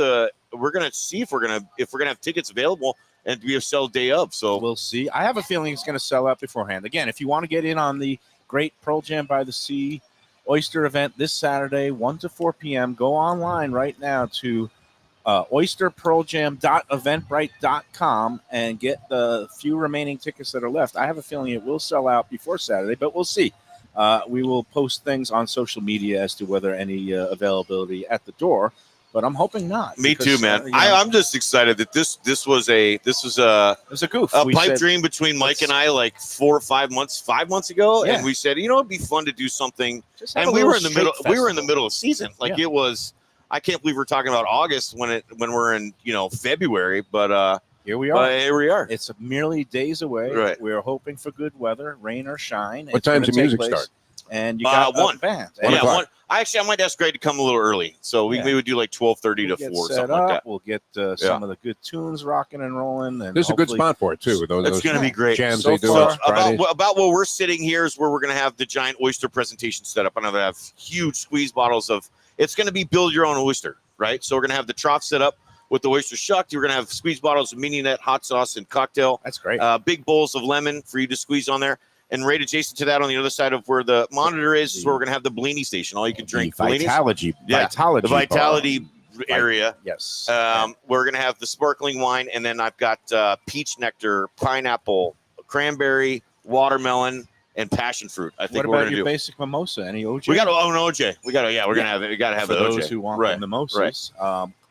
we're gonna see if we're gonna have tickets available and be a sell day of. So We'll see. I have a feeling it's going to sell out beforehand. Again, if you want to get in on the Great Pearl Jam by the Sea Oyster event this Saturday, 1 to 4 p.m., go online right now to oysterpearljam.eventbrite.com and get the few remaining tickets that are left. I have a feeling it will sell out before Saturday, but we'll see. We will post things on social media as to whether any availability at the door, but I'm hoping not. me because, too, man. I'm just excited that this was a it was a goof. a We pipe said, dream between Mike let's- and I like 4 or 5 months ago, Yeah. and we said, it'd be fun to do something. just have And a we little were in the middle. street We were in the festival. middle of season. Like it was. I can't believe we're talking about August when we're in February, but Here we are. but here we are. It's merely days away. Right. We're hoping for good weather, rain or shine. What It's gonna time's the take music place. start? And you got one. a band. One Yeah, o'clock. I might ask Greg to come a little early, so we would do like 12:30 We'll to get 4, set something up. like that. We'll get some of the good tunes rocking and rolling. And There's a good hopefully- spot for it, too. Those, It's going to be great. jams So they do far, on Fridays. About where we're sitting here is where we're going to have the giant oyster presentation set up. And I'm going to have huge squeeze bottles of. It's going to be build your own oyster, right? So we're going to have the trough set up with the oyster shucked. You're going to have squeeze bottles of mini net, hot sauce, and cocktail. That's great. Big bowls of lemon for you to squeeze on there. And right adjacent to that, on the other side of where the monitor is where we're going to have the Bellini station. All you can drink. the Bellinis. Vitality. Yeah, Vitality. The Vitality bar. area. Yes. We're going to have the sparkling wine, and then I've got peach nectar, pineapple, cranberry, watermelon, and passion fruit. I think what we're about going to your do. basic mimosa? Any OJ? We got an OJ. We're going to have it. We got to have for the those OJ. who want Right. the mimosas.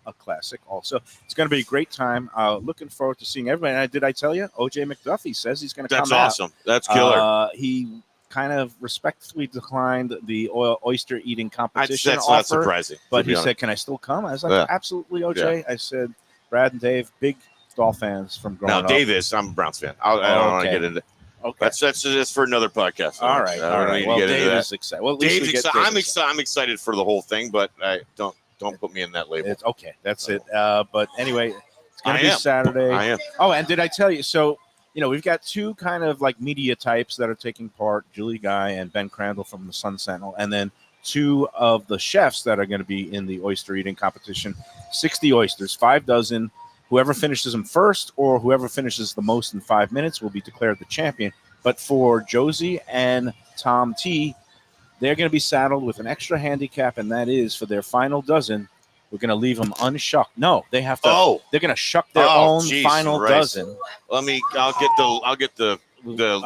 A classic. Also, it's going to be a great time. Looking forward to seeing everybody. And did I tell you? OJ McDuffie says he's going to come That's out. awesome. That's killer. He kind of respectfully declined the oyster eating competition That's not offer, surprising. but to be he honest. said, "Can I still come?" I was like, Yeah. "Absolutely, OJ." I said, "Brad and Dave, big Doll fans from growing Now, up." Dave is. I'm a Browns fan. I don't want to Okay. get into. Okay. That's for another podcast. All right. I don't All need right. to Well, get Dave into that. is excited. Well, at least Dave's we get excited. Dave I'm excited for the whole thing, but I don't put me in that label. It's okay. That's it. But anyway, it's going I to be am. Saturday. I am. Oh, and did I tell you? So, we've got two kind of like media types that are taking part, Julie Guy and Ben Crandall from the Sun Sentinel, and then two of the chefs that are going to be in the oyster eating competition. 60 oysters, 5 dozen. Whoever finishes them first or whoever finishes the most in 5 minutes will be declared the champion. But for Josie and Tom T, they're going to be saddled with an extra handicap, and that is for their final dozen. We're going to leave them unshucked. No, they have to. They're going to shuck their own jeez, final right. dozen. I'll get the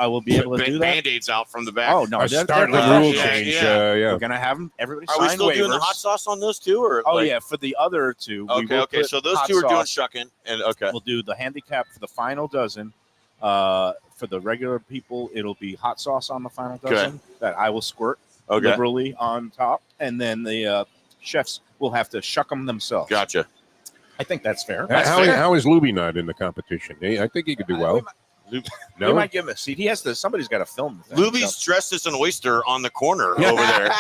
I will be able to do that. Band-Aids out from the back. Oh no, A they're startling professional. rule Yeah, change. yeah. We're going to have them. Everybody Are we sign still doing the waivers. hot sauce on those two? Or Oh like- yeah, for the other two. we Okay. will Okay. put So those hot two are doing sauce. shucking, and okay. We'll do the handicap for the final dozen. For the regular people, it'll be hot sauce on the final dozen that I will squirt Okay. liberally on top, and then the chefs will have to shuck them themselves. Gotcha. I think that's fair. How is Lubie not in the competition? I think he could do well. We No? might give him a seat. He has to. Somebody's got to film the thing. Luby's dressed as an oyster on the corner over there.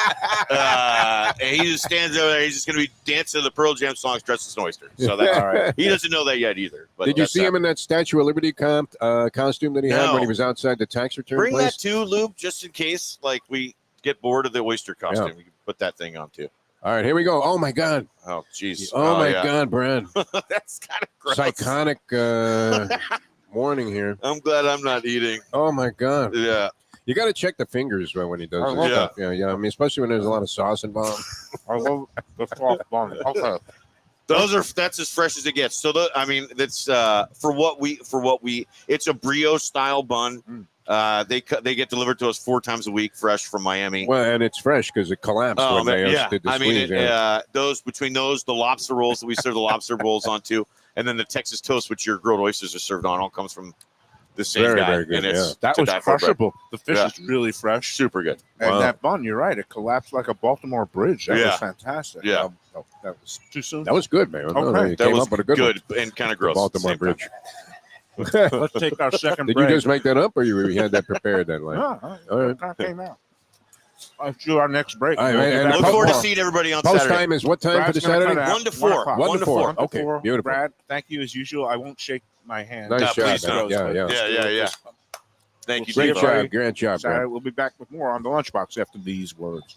And he just stands over there. He's just going to be dancing to the Pearl Jam songs dressed as an oyster. So that's all right. He doesn't know that yet either. But Did you that's see him in that Statue of Liberty costume that he had No. when he was outside the tax return Bring place? that too, Lube, just in case like we get bored of the oyster costume. We can put that thing on too. All right, here we go. Oh, my God. Oh, jeez. Oh, my yeah. God, Brad. That's kind of gross. Psychotic warning here. I'm glad I'm not eating. Oh, my God. Yeah. You got to check the fingers when he does Oh, this yeah. stuff. Yeah. I mean, especially when there's a lot of sauce involved. Okay. That's as fresh as it gets. So that's for what we it's a brioche style bun. They get delivered to us 4 times a week, fresh from Miami. Well, and it's fresh because it collapsed when they did the squeeze. The lobster rolls that we serve the lobster rolls onto, and then the Texas toast, which your grilled oysters are served on, all comes from the same Very, guy. very good, And it's That to was die for, Brett. crushable. The fish Yeah. is really fresh. Super good. And Wow. that bun, you're right, it collapsed like a Baltimore bridge. That Yeah. was fantastic. Yeah. Oh, that was too soon. That was good, man. No, Okay. you That came was up with a good, good one. and kind of The gross. at the Baltimore same time. Bridge. Let's take our second Did break. you just make that up, or you had that prepared that way? No, All right. it kind of came out. Let's do our next break. All right, We'll be and back Look with forward to more. seeing everybody on Post Saturday. time is what time for Brad's the gonna cut Saturday? out 1 to 4. 1 o'clock. 1 to 4. 1 to Okay, 4. beautiful. Brad, thank you as usual. I won't shake my hand. Nice No, job, please man. don't. Yeah, yeah. Yeah. Thank you, Great Devo. job. Great job, Saturday, Brad. we'll be back with more on the Lunchbox after these words.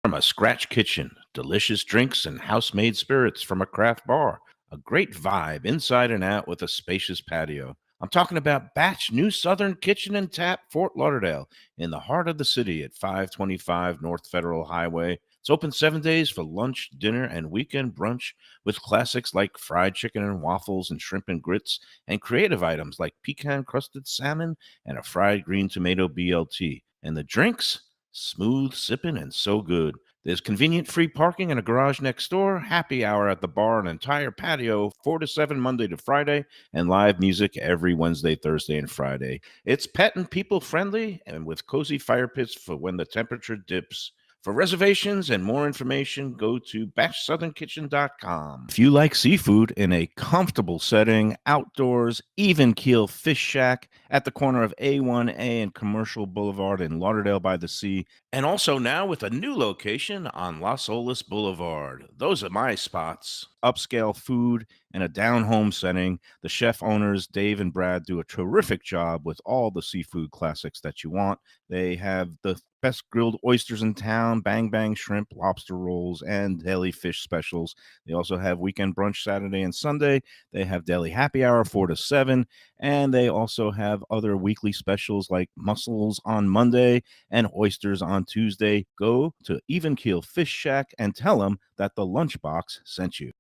From a scratch kitchen, delicious drinks and house-made spirits from a craft bar. A great vibe inside and out with a spacious patio. I'm talking about Batch New Southern Kitchen and Tap, Fort Lauderdale, in the heart of the city at 525 North Federal Highway. It's open 7 days for lunch, dinner, and weekend brunch with classics like fried chicken and waffles and shrimp and grits, and creative items like pecan-crusted salmon and a fried green tomato BLT. And the drinks? Smooth sipping and so good. There's convenient free parking and a garage next door, happy hour at the bar, an entire patio, 4 to 7 Monday to Friday, and live music every Wednesday, Thursday, and Friday. It's pet and people friendly and with cozy fire pits for when the temperature dips. For reservations and more information, go to batchsouthernkitchen.com. If you like seafood in a comfortable setting, outdoors, even keel fish shack at the corner of A1A and Commercial Boulevard in Lauderdale by the Sea, and also now with a new location on Las Olas Boulevard. Those are my spots. Upscale food and a down-home setting. The chef owners, Dave and Brad, do a terrific job with all the seafood classics that you want. They have the best grilled oysters in town, bang bang shrimp, lobster rolls, and deli fish specials. They also have weekend brunch Saturday and Sunday. They have deli happy hour 4 to 7, and they also have other weekly specials like mussels on Monday and oysters on Tuesday. Go to Even Keel Fish Shack and tell them that the Lunchbox sent you.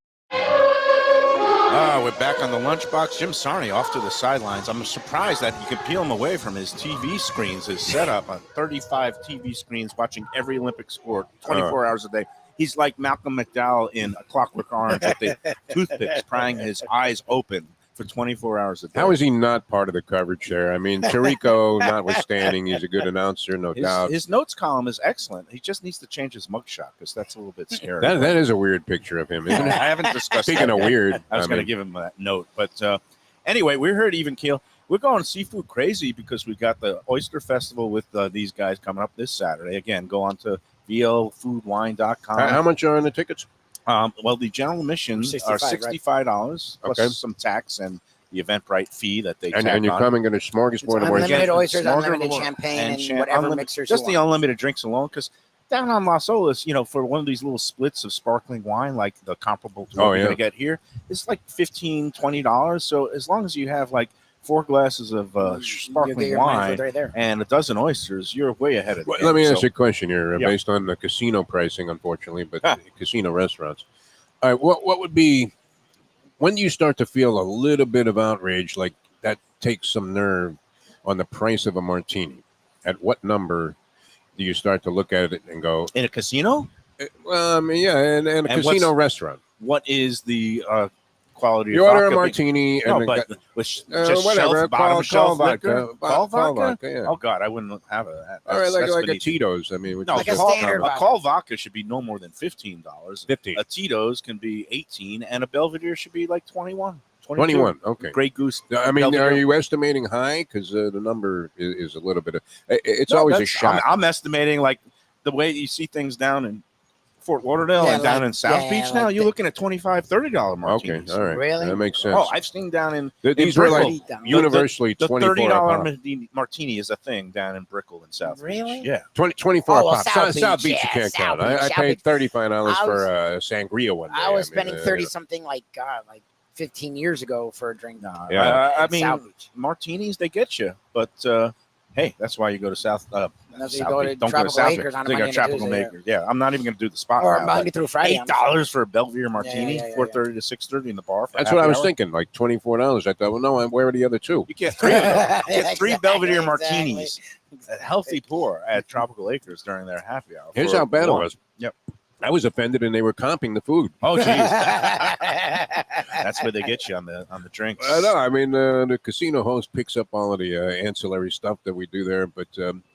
We're back on the Lunchbox. Jim Sarney off to the sidelines. I'm surprised that you can peel him away from his TV screens, his setup on 35 TV screens, watching every Olympic sport 24 hours a day. He's like Malcolm McDowell in A Clockwork Orange with the toothpicks, prying his eyes open for 24 hours a day. How is he not part of the coverage there? I mean, Tirico notwithstanding, he's a good announcer, no doubt. His notes column is excellent. He just needs to change his mugshot because that's a little bit scary. That is a weird picture of him, isn't I it? haven't discussed Speaking that of yet. weird, I was going to give him that note. But anyway, we're here at Even Keel. We're going seafood crazy because we got the Oyster Festival with these guys coming up this Saturday. Again, go on to vlfoodwine.com. How much are on the tickets? Well, the general admissions are $65 plus Okay. some tax and the Eventbrite fee that they And tack you're on. coming in a smorgasbord of Unlimited oysters. oysters, Smorgasbord unlimited champagne, and cha- whatever unlimited- mixers just you the want. unlimited drinks alone, because down on Las Olas, for one of these little splits of sparkling wine, like the comparable to what we're going to get here, it's like $15, $20. So as long as you have like 4 glasses of You'll get sparkling your wine wine food right there. and a dozen oysters, you're way ahead of the Well, game. let me ask So- you a question here, Yeah. based on the casino pricing, unfortunately, but casino restaurants. All right, what would be, when do you start to feel a little bit of outrage, like that takes some nerve on the price of a martini? At what number do you start to look at it and go, in a casino, well, I mean, yeah, and a And casino what's- restaurant. what is the quality You of order a vodka? martini No, and but with just whatever, shelf, bottom call shelf vodka, liquor? Call vodka? yeah. Oh God, I wouldn't have that. All right, like a beneath me. Tito's. I mean, which No, is Like a just- standard a vodka. call vodka should be no more than $15. 15. A Tito's can be 18, and a Belvedere should be like 21. 21. Okay. Grey Goose. I mean, Belvedere. are you estimating high? Because the number is a little bit of. It's No, always a that's- shot. I'm estimating like the way you see things down in Fort Lauderdale Yeah, and down like- in South yeah, Beach now. like You're the- looking at $25, $30 Okay, martinis. all right. Really? That makes sense. Oh, I've seen down in These in were Brickell. like Down. universally the 24 $30 a pop. martini is a thing down in Brickell in South Really? Beach. Yeah. 24 Oh, a well, pop. South South Beach, Beach, you yeah, can't South count. Beach, I South paid Beach. $35 I for was- sangria one day. I was mean, spending 30 something like 15 years ago for a drink. Yeah. I in mean, South Beach. martinis, they get you. But hey, that's why you go to South. That's why you South go Beach. to Don't Tropical South Acres Beach. on a They got Monday and Tropical Tuesday, yeah. Makers. Yeah, I'm not even going to do the spot. Or now, Monday but through Friday. $8 for a Belvedere martini, yeah, yeah. 4:30 to 6:30 in the bar. For That's happy what I was hour. thinking, like $24. I thought, well, no, where are the other two? You get 3 of them. You get 3 Exactly, Belvedere exactly. martinis, a healthy pour at Tropical Acres during their happy hour. Here's for how bad it one. was. Yep. I was offended, and they were comping the food. Oh, geez. That's where they get you on the drinks. I know. I mean, the casino host picks up all of the ancillary stuff that we do there, but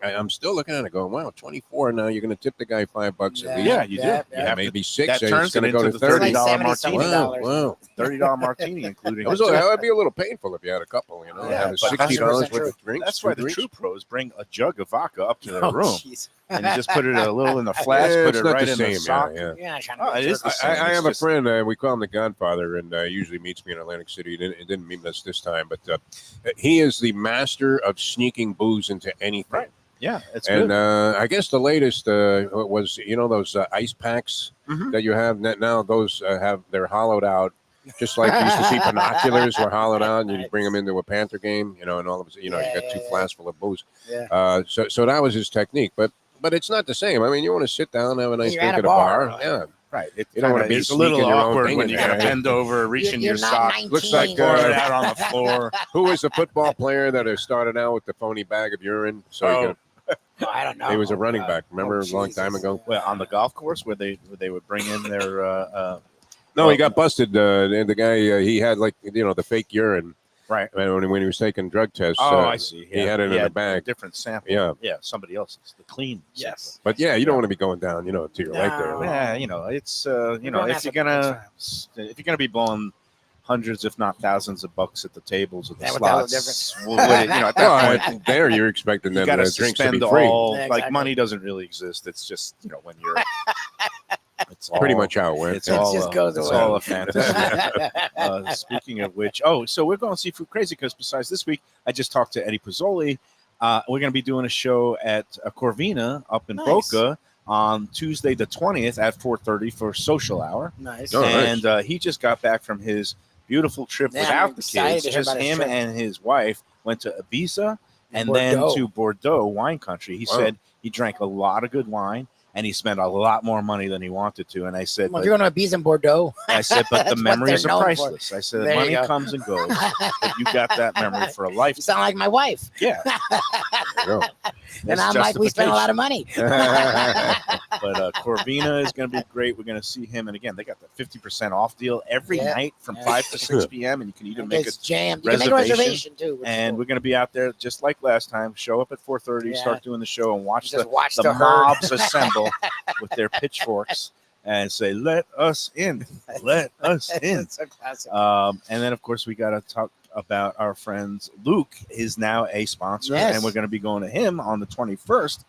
I'm still looking at it going, wow, 24 now. You're going to tip the guy $5 at least. Yeah, you do. Yeah, You have maybe to, $6. that and turns it's going to it go to into the $30. $30 $30 something martini. dollars. Wow. $30 martini, including. That would be a little painful if you had a couple, you know. Yeah, Have but $60 100% worth of drinks. That's why two the drinks. true pros bring a jug of vodka up to their Oh, room, jeez. and you just put it a little in the flask, Yeah, put it's it not right the in same. the sock. Yeah. You're not trying Oh, to it be is the same. I It's have just- a friend. We call him the Godfather, and usually meets me in Atlantic City. It didn't meet us this time, but he is the master of sneaking booze into anything. Right. Yeah, it's And good. I guess the latest was those ice packs Mhm. that you have now. Those they're hollowed out, just like you used to see binoculars were hollowed out, and you bring them into a Panther game, and all of a sudden, you got two flasks full of booze. Yeah. So that was his technique, but it's not the same. I mean, you want to sit down, have a nice You're drink at at a a bar. bar. Yeah. Right. You don't want to be It's a little sneaking your own awkward thing when in you there. got to bend over, reach into You're your not sock. 19. Looks like, Pour it out on the floor. Who was the football player that started out with the phony bag of urine? So Oh, I don't know. he was a running back. Remember Oh, a long time Jesus. ago? Well, on the golf course where they would bring in their No, he got busted. The guy he had the fake urine. right. When he was taking drug tests. Oh, I see. He had it in a bag. different sample. Yeah. Yeah, somebody else's, the clean. Yes. But yeah, you don't want to be going down, to your leg there. No. Yeah, it's going if out you're to- gonna be blowing hundreds, if not thousands, of bucks at the tables or the Yeah, without the slots, at that Well, point, there you're expecting you them got to drinks to be suspend free. all. Yeah, Like exactly. money doesn't really exist. It's just when you're. It's Pretty all- much how it went. It's It all. just goes it's away. all a fantasy. Speaking of which, so we're going to see Food Crazy because besides this week, I just talked to Eddie Pizzoli. We're going to be doing a show at Corvina up in Nice. Boca on Tuesday the 20th at 4:30 for social hour. Nice. Oh, nice. And he just got back from his beautiful trip Yeah, without I'm the excited kids. to hear Just about his him trip. and his wife went to Ibiza and Bordeaux. then to Bordeaux wine country. He Wow. said he drank a lot of good wine and he spent a lot more money than he wanted to. And I said, Well, if you're going to Ibiza in Bordeaux, but the That's what memories they're are known for. priceless. I said, There you money go. comes and goes, but you got that memory for a you lifetime. sound like my wife. Yeah. Go. And I'm like, we spent a lot of money. But Corvina is going to be great. We're going to see him. And again, they got the 50% off deal every Yeah. night from Yeah. 5 to 6 p.m. And you can even make It's it. jammed. You can make a reservation. reservation too. which is And cool. we're going to be out there just like last time. Show up at 4:30, Yeah. start doing the show, and watch Just watch the the herd. mobs assemble with their pitchforks and say, "Let us in, let us in." It's a classic. And then, of course, we got to talk about our friends. Luke is now a sponsor, Yes. and we're going to be going to him on the 21st.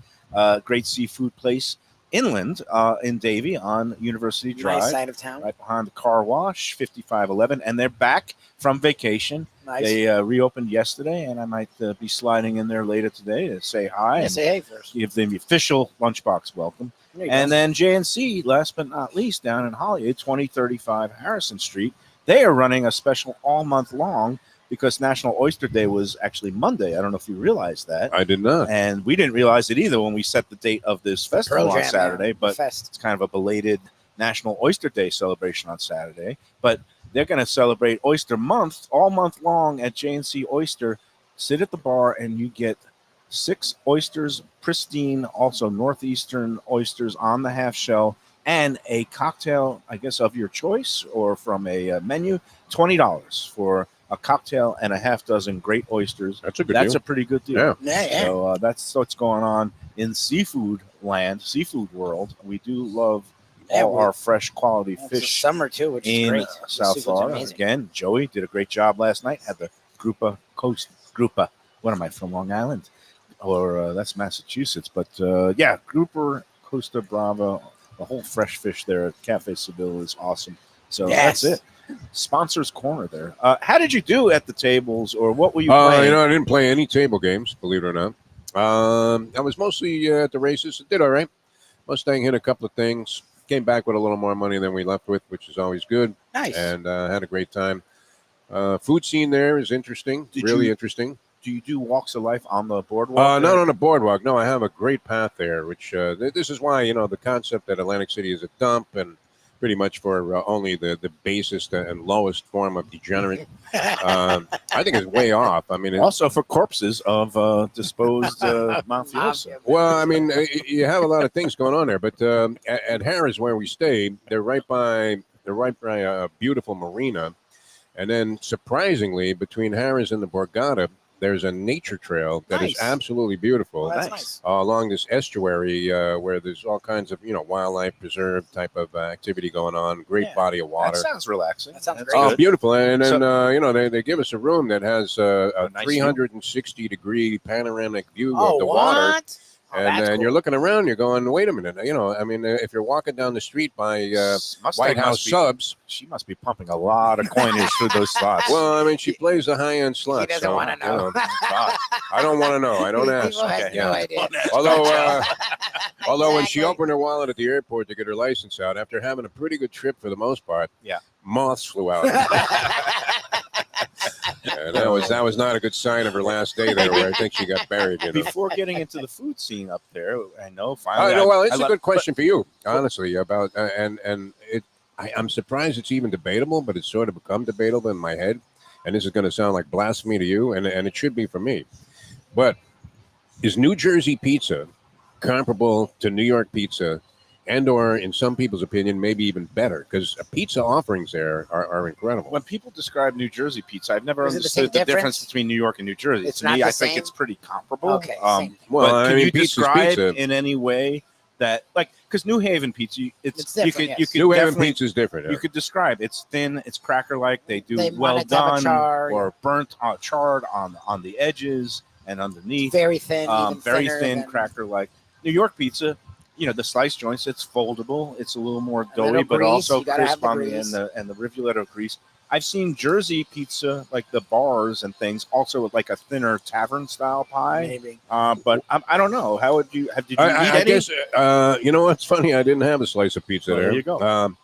Great seafood place inland in Davie on University Drive, Nice side of town. right behind the car wash, 5511. And they're back from vacation. Nice. They reopened yesterday, and I might be sliding in there later today to say hi Yeah, and say hey first. give them the official Lunchbox welcome. There you And go. then JNC, last but not least, down in Hollywood, 2035 Harrison Street. They are running a special all month long because National Oyster Day was actually Monday. I don't know if you realized that. I did not. And we didn't realize it either when we set the date of this festival Pearl on Jam, Saturday, yeah, but Fest. it's kind of a belated National Oyster Day celebration on Saturday. But they're going to celebrate Oyster Month all month long at JNC Oyster. Sit at the bar and you get 6 oysters, pristine, also northeastern oysters on the half shell, and a cocktail, I guess, of your choice or from a menu. $20 for a cocktail and a half dozen great oysters. That's a good That's deal. a pretty good deal. Yeah. Yeah, yeah. So that's what's going on in seafood land, seafood world. We do love Yeah, all our fresh quality It's the fish summer too, which is in great. The South seafood's Florida. amazing. Again, Joey did a great job last night. Had the Grupa. What am I from Long Island? Or that's Massachusetts. But yeah, Grouper, Costa Brava, the whole fresh fish there at Cafe Seville is awesome. So Yes. that's it. Sponsors Corner there. How did you do at the tables, or what were you playing? I didn't play any table games, believe it or not. I was mostly at the races. Did all right. Mustang hit a couple of things. Came back with a little more money than we left with, which is always good. Nice. And had a great time. Food scene there is interesting. Did Really you- interesting. Do you do walks of life on the boardwalk? Not on a boardwalk. No, I have a great path there, which this is why, the concept that Atlantic City is a dump and pretty much for only the basest and lowest form of degenerate. I think it's way off. I mean, Also for corpses of disposed mafioso. well, I mean, you have a lot of things going on there, but at Harris, where we stay, they're right by a beautiful marina, and then surprisingly, between Harris and the Borgata, there's a nature trail that is Nice. absolutely beautiful. Well, that's nice. Along this estuary where there's all kinds of wildlife preserve type of activity going on. Great Yeah. body of That water. sounds relaxing. That sounds That's great. Oh, good. beautiful! And then So- they give us a room that has a nice view. 360-degree panoramic view Oh, of the water. what? Oh, And that's then cool. you're looking around, you're going, wait a minute. I mean, if you're walking down the street by Mustang White House must be- Subs, She must be pumping a lot of coinage through those slots. well, I mean, she plays the high-end slots. doesn't so, wanna know. God. I don't want to know. I don't ask. People has Okay, no yeah. idea. Although when she Exactly. opened her wallet at the airport to get her license out, after having a pretty good trip for the most part, Yeah. moths flew out. And that was not a good sign of her last day there, where I think she got buried. Before getting into the food scene up there, I know Oh, finally. no, well, it's I a love- good question for you, honestly, about and it. I'm surprised it's even debatable, but it's sort of become debatable in my head. And this is going to sound like blasphemy to you, and it should be for me. But is New Jersey pizza comparable to New York pizza, and or in some people's opinion, maybe even better? Because pizza offerings there are incredible. When people describe New Jersey pizza, I've never Is it the same understood the difference difference? between New York and New Jersey. It's To not me, the I think same? it's pretty comparable. Okay, same. Well, but I can mean, you pizza's describe pizza. in any way that, like, because New Haven pizza, It's you different, could yes. New Haven definitely- pizza is different. You could describe it's thin, it's cracker-like. They do They well want it to have a done char, or burnt, charred on the edges and underneath. Very thin, even Very thinner thin, than- cracker-like. New York pizza, the slice joints, it's foldable. It's a little more little doughy, but grease, also you gotta have crisp the on the grease. and the rivuletto grease. I've seen Jersey pizza, like the bars and things, also with like a thinner tavern-style pie. Maybe. But I don't know. How would you have? Did you eat I any? guess you know what's funny? I didn't have a slice of pizza Well, there. there you go.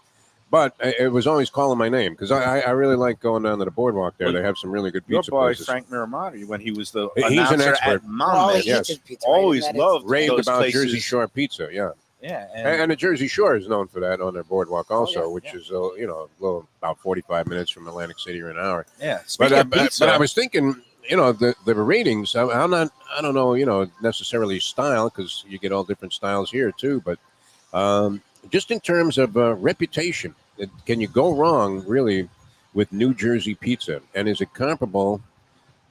But it was always calling my name because I really like going down to the boardwalk there. Well, They have some really good Your pizza boy places. Frank Miramati, when he was the He's an announcer expert. at Monmouth, yes. always That is- loved Raved those about places. Jersey Shore pizza, yeah. Yeah, And the Jersey Shore is known for that on their boardwalk also, yeah, which yeah. is a little about 45 minutes from Atlantic City or an hour. yeah. But, Speaking of pizza, but I was thinking, the ratings. I don't know, necessarily style because you get all different styles here too. But just in terms of reputation, can you go wrong really with New Jersey pizza? And is it comparable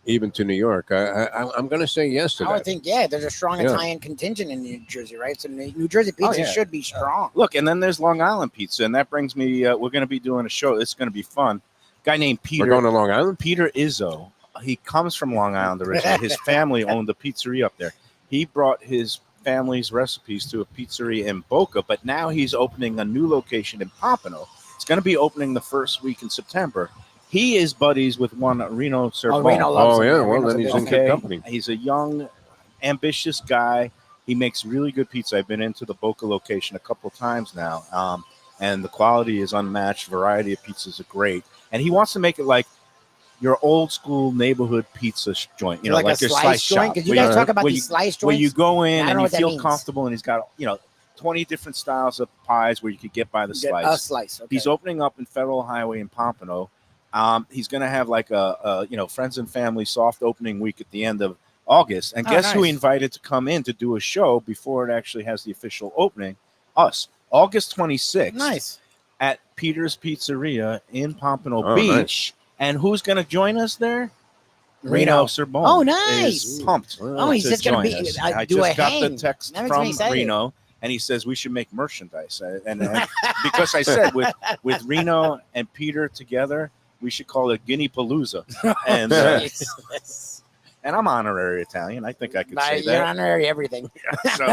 even to New York? I'm going to say yes to I would that. think, yeah, there's a strong Yeah. Italian contingent in New Jersey, right? So New Jersey pizza yeah. should be strong. look, and then there's Long Island pizza, and that brings me. We're going to be doing a show. It's going to be fun. Guy named Peter. We're going to Long Island. Peter Izzo. He comes from Long Island originally. His family owned a pizzeria up there. He brought his family's recipes to a pizzeria in Boca, but now he's opening a new location in Pompano. It's going to be opening the first week in September. He is buddies with one Reno Cerbone. Reno loves Oh him. yeah, well Reno's then a he's big in fan. good company. He's a young, ambitious guy. He makes really good pizza. I've been into the Boca location a couple of times now, and the quality is unmatched. Variety of pizzas are great, and he wants to make it like your old school neighborhood pizza joint. Like a your slice joint? shop. Because you where guys talk about where these slice where you joints. go in I don't and know you what that feel means. comfortable, and he's got 20 different styles of pies where you could get by the Get slice. a slice. Okay. He's opening up in Federal Highway in Pompano. He's going to have like a friends and family soft opening week at the end of August. And Oh, guess who he nice. invited to come in to do a show before it actually has the official opening? Us. August 26th Nice. at Peter's Pizzeria in Pompano Oh, Beach. nice. And who's going to join us there? Reno. Cerbone. Oh, nice. Is pumped. Oh, he's to just gonna join be- us. I I do a just got hang. the text That makes me from excited. Reno, and he says we should make merchandise. And because I said with Reno and Peter together, we should call it Guinea Palooza. And and I'm honorary Italian. I think I could say You're that. honorary everything. So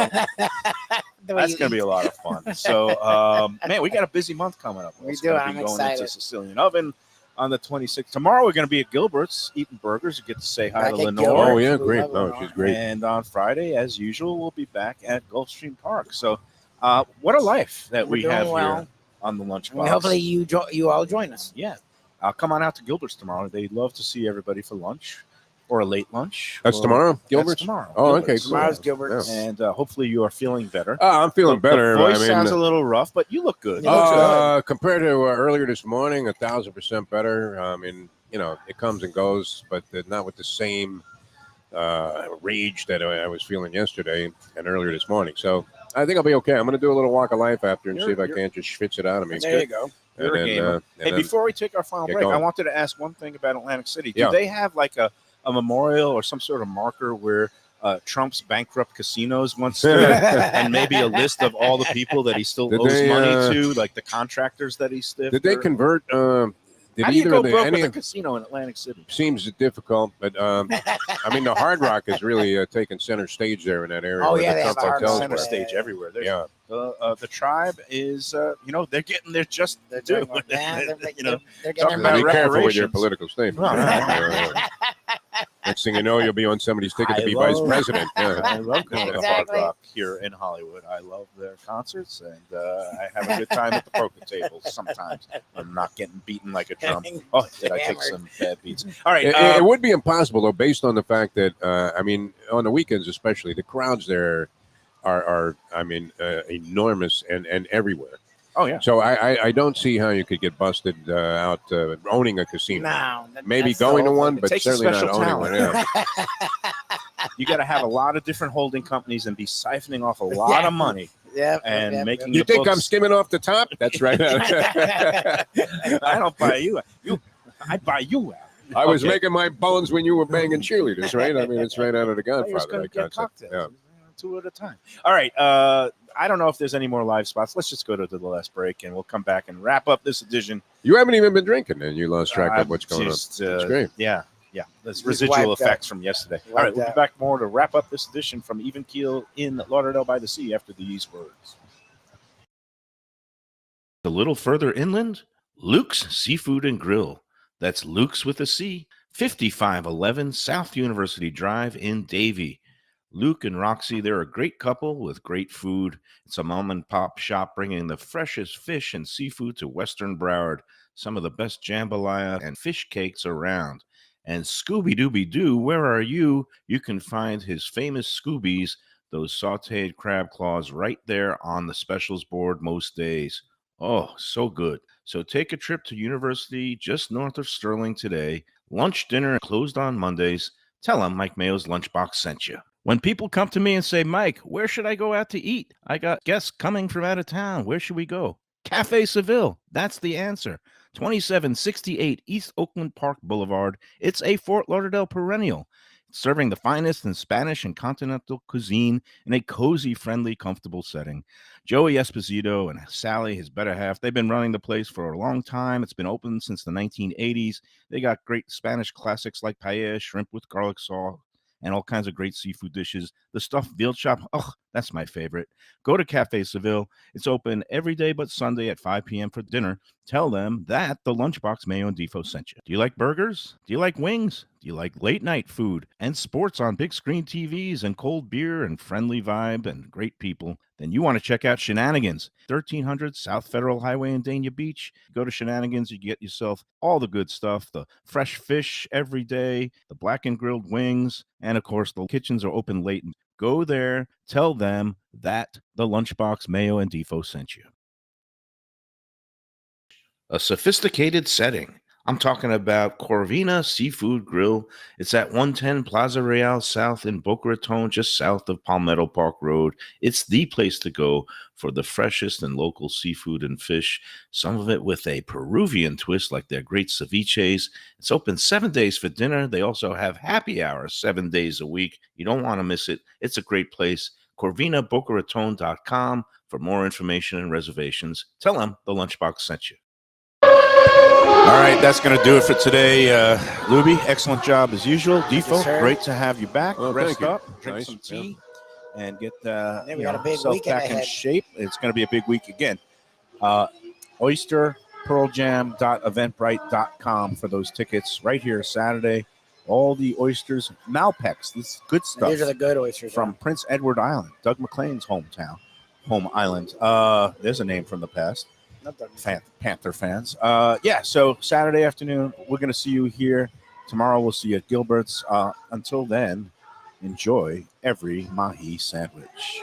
The way that's you going to be eat. a lot of fun. So man, we got a busy month coming up. We It's do. gonna I'm be going excited. into Sicilian Oven on the 26th. Tomorrow we're going to be at Gilbert's eating burgers. You get to say hi Back to at Lenore. Gilbert's. Oh yeah, We great. love No, Lenore. she's great. And on Friday, as usual, we'll be back at Gulfstream Park. So, what a life that We're we doing have well. here on the Lunchbox. And hopefully you all join us. yeah. Come on out to Gilbert's tomorrow. They'd love to see everybody for lunch. or a late lunch. That's or- tomorrow, That's Gilbert's? tomorrow. Oh, okay, Gilbert's. cool. Tomorrow's Gilbert's. And hopefully you are feeling better. I'm feeling better. The voice I mean, sounds a little rough, but you look good. You look good. compared to earlier this morning, 1,000% better. I mean, it comes and goes, but not with the same rage that I was feeling yesterday and earlier this morning. So I think I'll be okay. I'm going to do a little walk of life after and see if I can't just schwitz it out of me. There you go. You're a gamer. Hey, before we take our final Get break, I going. wanted to ask one thing about Atlantic City. Do Yeah. they have like a memorial or some sort of marker where Trump's bankrupt casinos once stood, and maybe a list of all the people that he still Did owes they, money to, like the contractors that he stiffed? Did they or- convert? Did How do you either go of the broke any with a casino in Atlantic City? seems difficult, but I mean the Hard Rock is really taking center stage there in that area. Oh, where yeah, the they have Trump a Hard hotels Rock. Center were. stage everywhere. There's, Yeah, the tribe is, they're getting their just They're due. doing what- yeah, they're Talking getting about their be money. careful with your reparations. political statements. Well, Next thing you know, you'll be on somebody's ticket to I be vice love- president. Yeah. I love going to Exactly. Hard Rock here in Hollywood. I love their concerts, and I have a good time at the poker tables sometimes. I'm not getting beaten like a drum. Oh, did I take Hammered. some bad beats? All right. It would be impossible though, based on the fact that I mean, on the weekends especially, the crowds there are enormous and everywhere. oh, yeah. So I don't see how you could get busted out owning a casino. No, Maybe that's the going to whole one, thing. but takes a certainly not special owning one. talent. Yeah. You got to have a lot of different holding companies and be siphoning off a lot of money Yep, and yep, making yep. You the think I'm books. skimming off the top? That's right. I don't buy you. I buy you out. I was Okay. making my bones when you were banging cheerleaders, right? I mean, it's right out of the I was Godfather. going That to get concept. cocktails. Yeah. Two at a time. All right. I don't know if there's any more live spots. Let's just go to the last break, and we'll come back and wrap up this edition. You haven't even been drinking, and you lost track of what's going on. Just, That's great. Yeah. There's Just residual wiped effects from yesterday. All right, we'll be back more to wrap up this edition from Even Keel in Lauderdale by the Sea after these words. A little further inland, Luke's Seafood and Grill. That's Luke's with a C, 5511 South University Drive in Davie. Luke and Roxy, they're a great couple with great food. It's a mom and pop shop bringing the freshest fish and seafood to Western Broward. Some of the best jambalaya and fish cakes around. And Scooby-Dooby-Doo, where are you? You can find his famous Scoobies, those sauteed crab claws, right there on the specials board most days. Oh, so good. So take a trip to University just north of Sterling today. Lunch, dinner closed on Mondays. Tell them Mike Mayo's Lunchbox sent you. When people come to me and say, Mike, where should I go out to eat? I got guests coming from out of town. Where should we go? Cafe Seville. That's the answer. 2768 East Oakland Park Boulevard. It's a Fort Lauderdale perennial, serving the finest in Spanish and continental cuisine in a cozy, friendly, comfortable setting. Joey Esposito and Sally, his better half, they've been running the place for a long time. It's been open since the 1980s. They got great Spanish classics like paella, shrimp with garlic sauce, and all kinds of great seafood dishes. The stuffed veal chop, oh, that's my favorite. Go to Cafe Seville. It's open every day but Sunday at 5 p.m. for dinner. Tell them that the Lunchbox Mayo and Defo sent you. Do you like burgers? Do you like wings? Do you like late night food and sports on big screen TVs and cold beer and friendly vibe and great people? Then you want to check out Shenanigans, 1300 South Federal Highway in Dania Beach. Go to Shenanigans, you get yourself all the good stuff, the fresh fish every day, the black and grilled wings, and of course the kitchens are open late. Go there, tell them that the Lunchbox Mayo and Defo sent you. A sophisticated setting. I'm talking about Corvina Seafood Grill. It's at 110 Plaza Real South in Boca Raton, just south of Palmetto Park Road. It's the place to go for the freshest and local seafood and fish, some of it with a Peruvian twist like their great ceviches. It's open 7 days for dinner. They also have happy hours 7 days a week. You don't want to miss it. It's a great place. CorvinaBocaRaton.com for more information and reservations. Tell them the Lunchbox sent you. All right, that's going to do it for today. Lubie, excellent job as usual. Defo, sir. great to have you back. Oh, Rest thank you. up, drink Nice, some tea, and get we got a big yourself weekend back in ahead. shape. It's going to be a big week again. Oyster, PearlJam.eventbrite.com for those tickets right here Saturday. All the oysters, Malpex, this good stuff These are the good oysters. from Prince Edward Island, Doug McLean's home island. There's a name from the past. Not the- Panther fans. So Saturday afternoon, we're going to see you here Tomorrow we'll see you at Gilbert's. Until then, enjoy every mahi sandwich.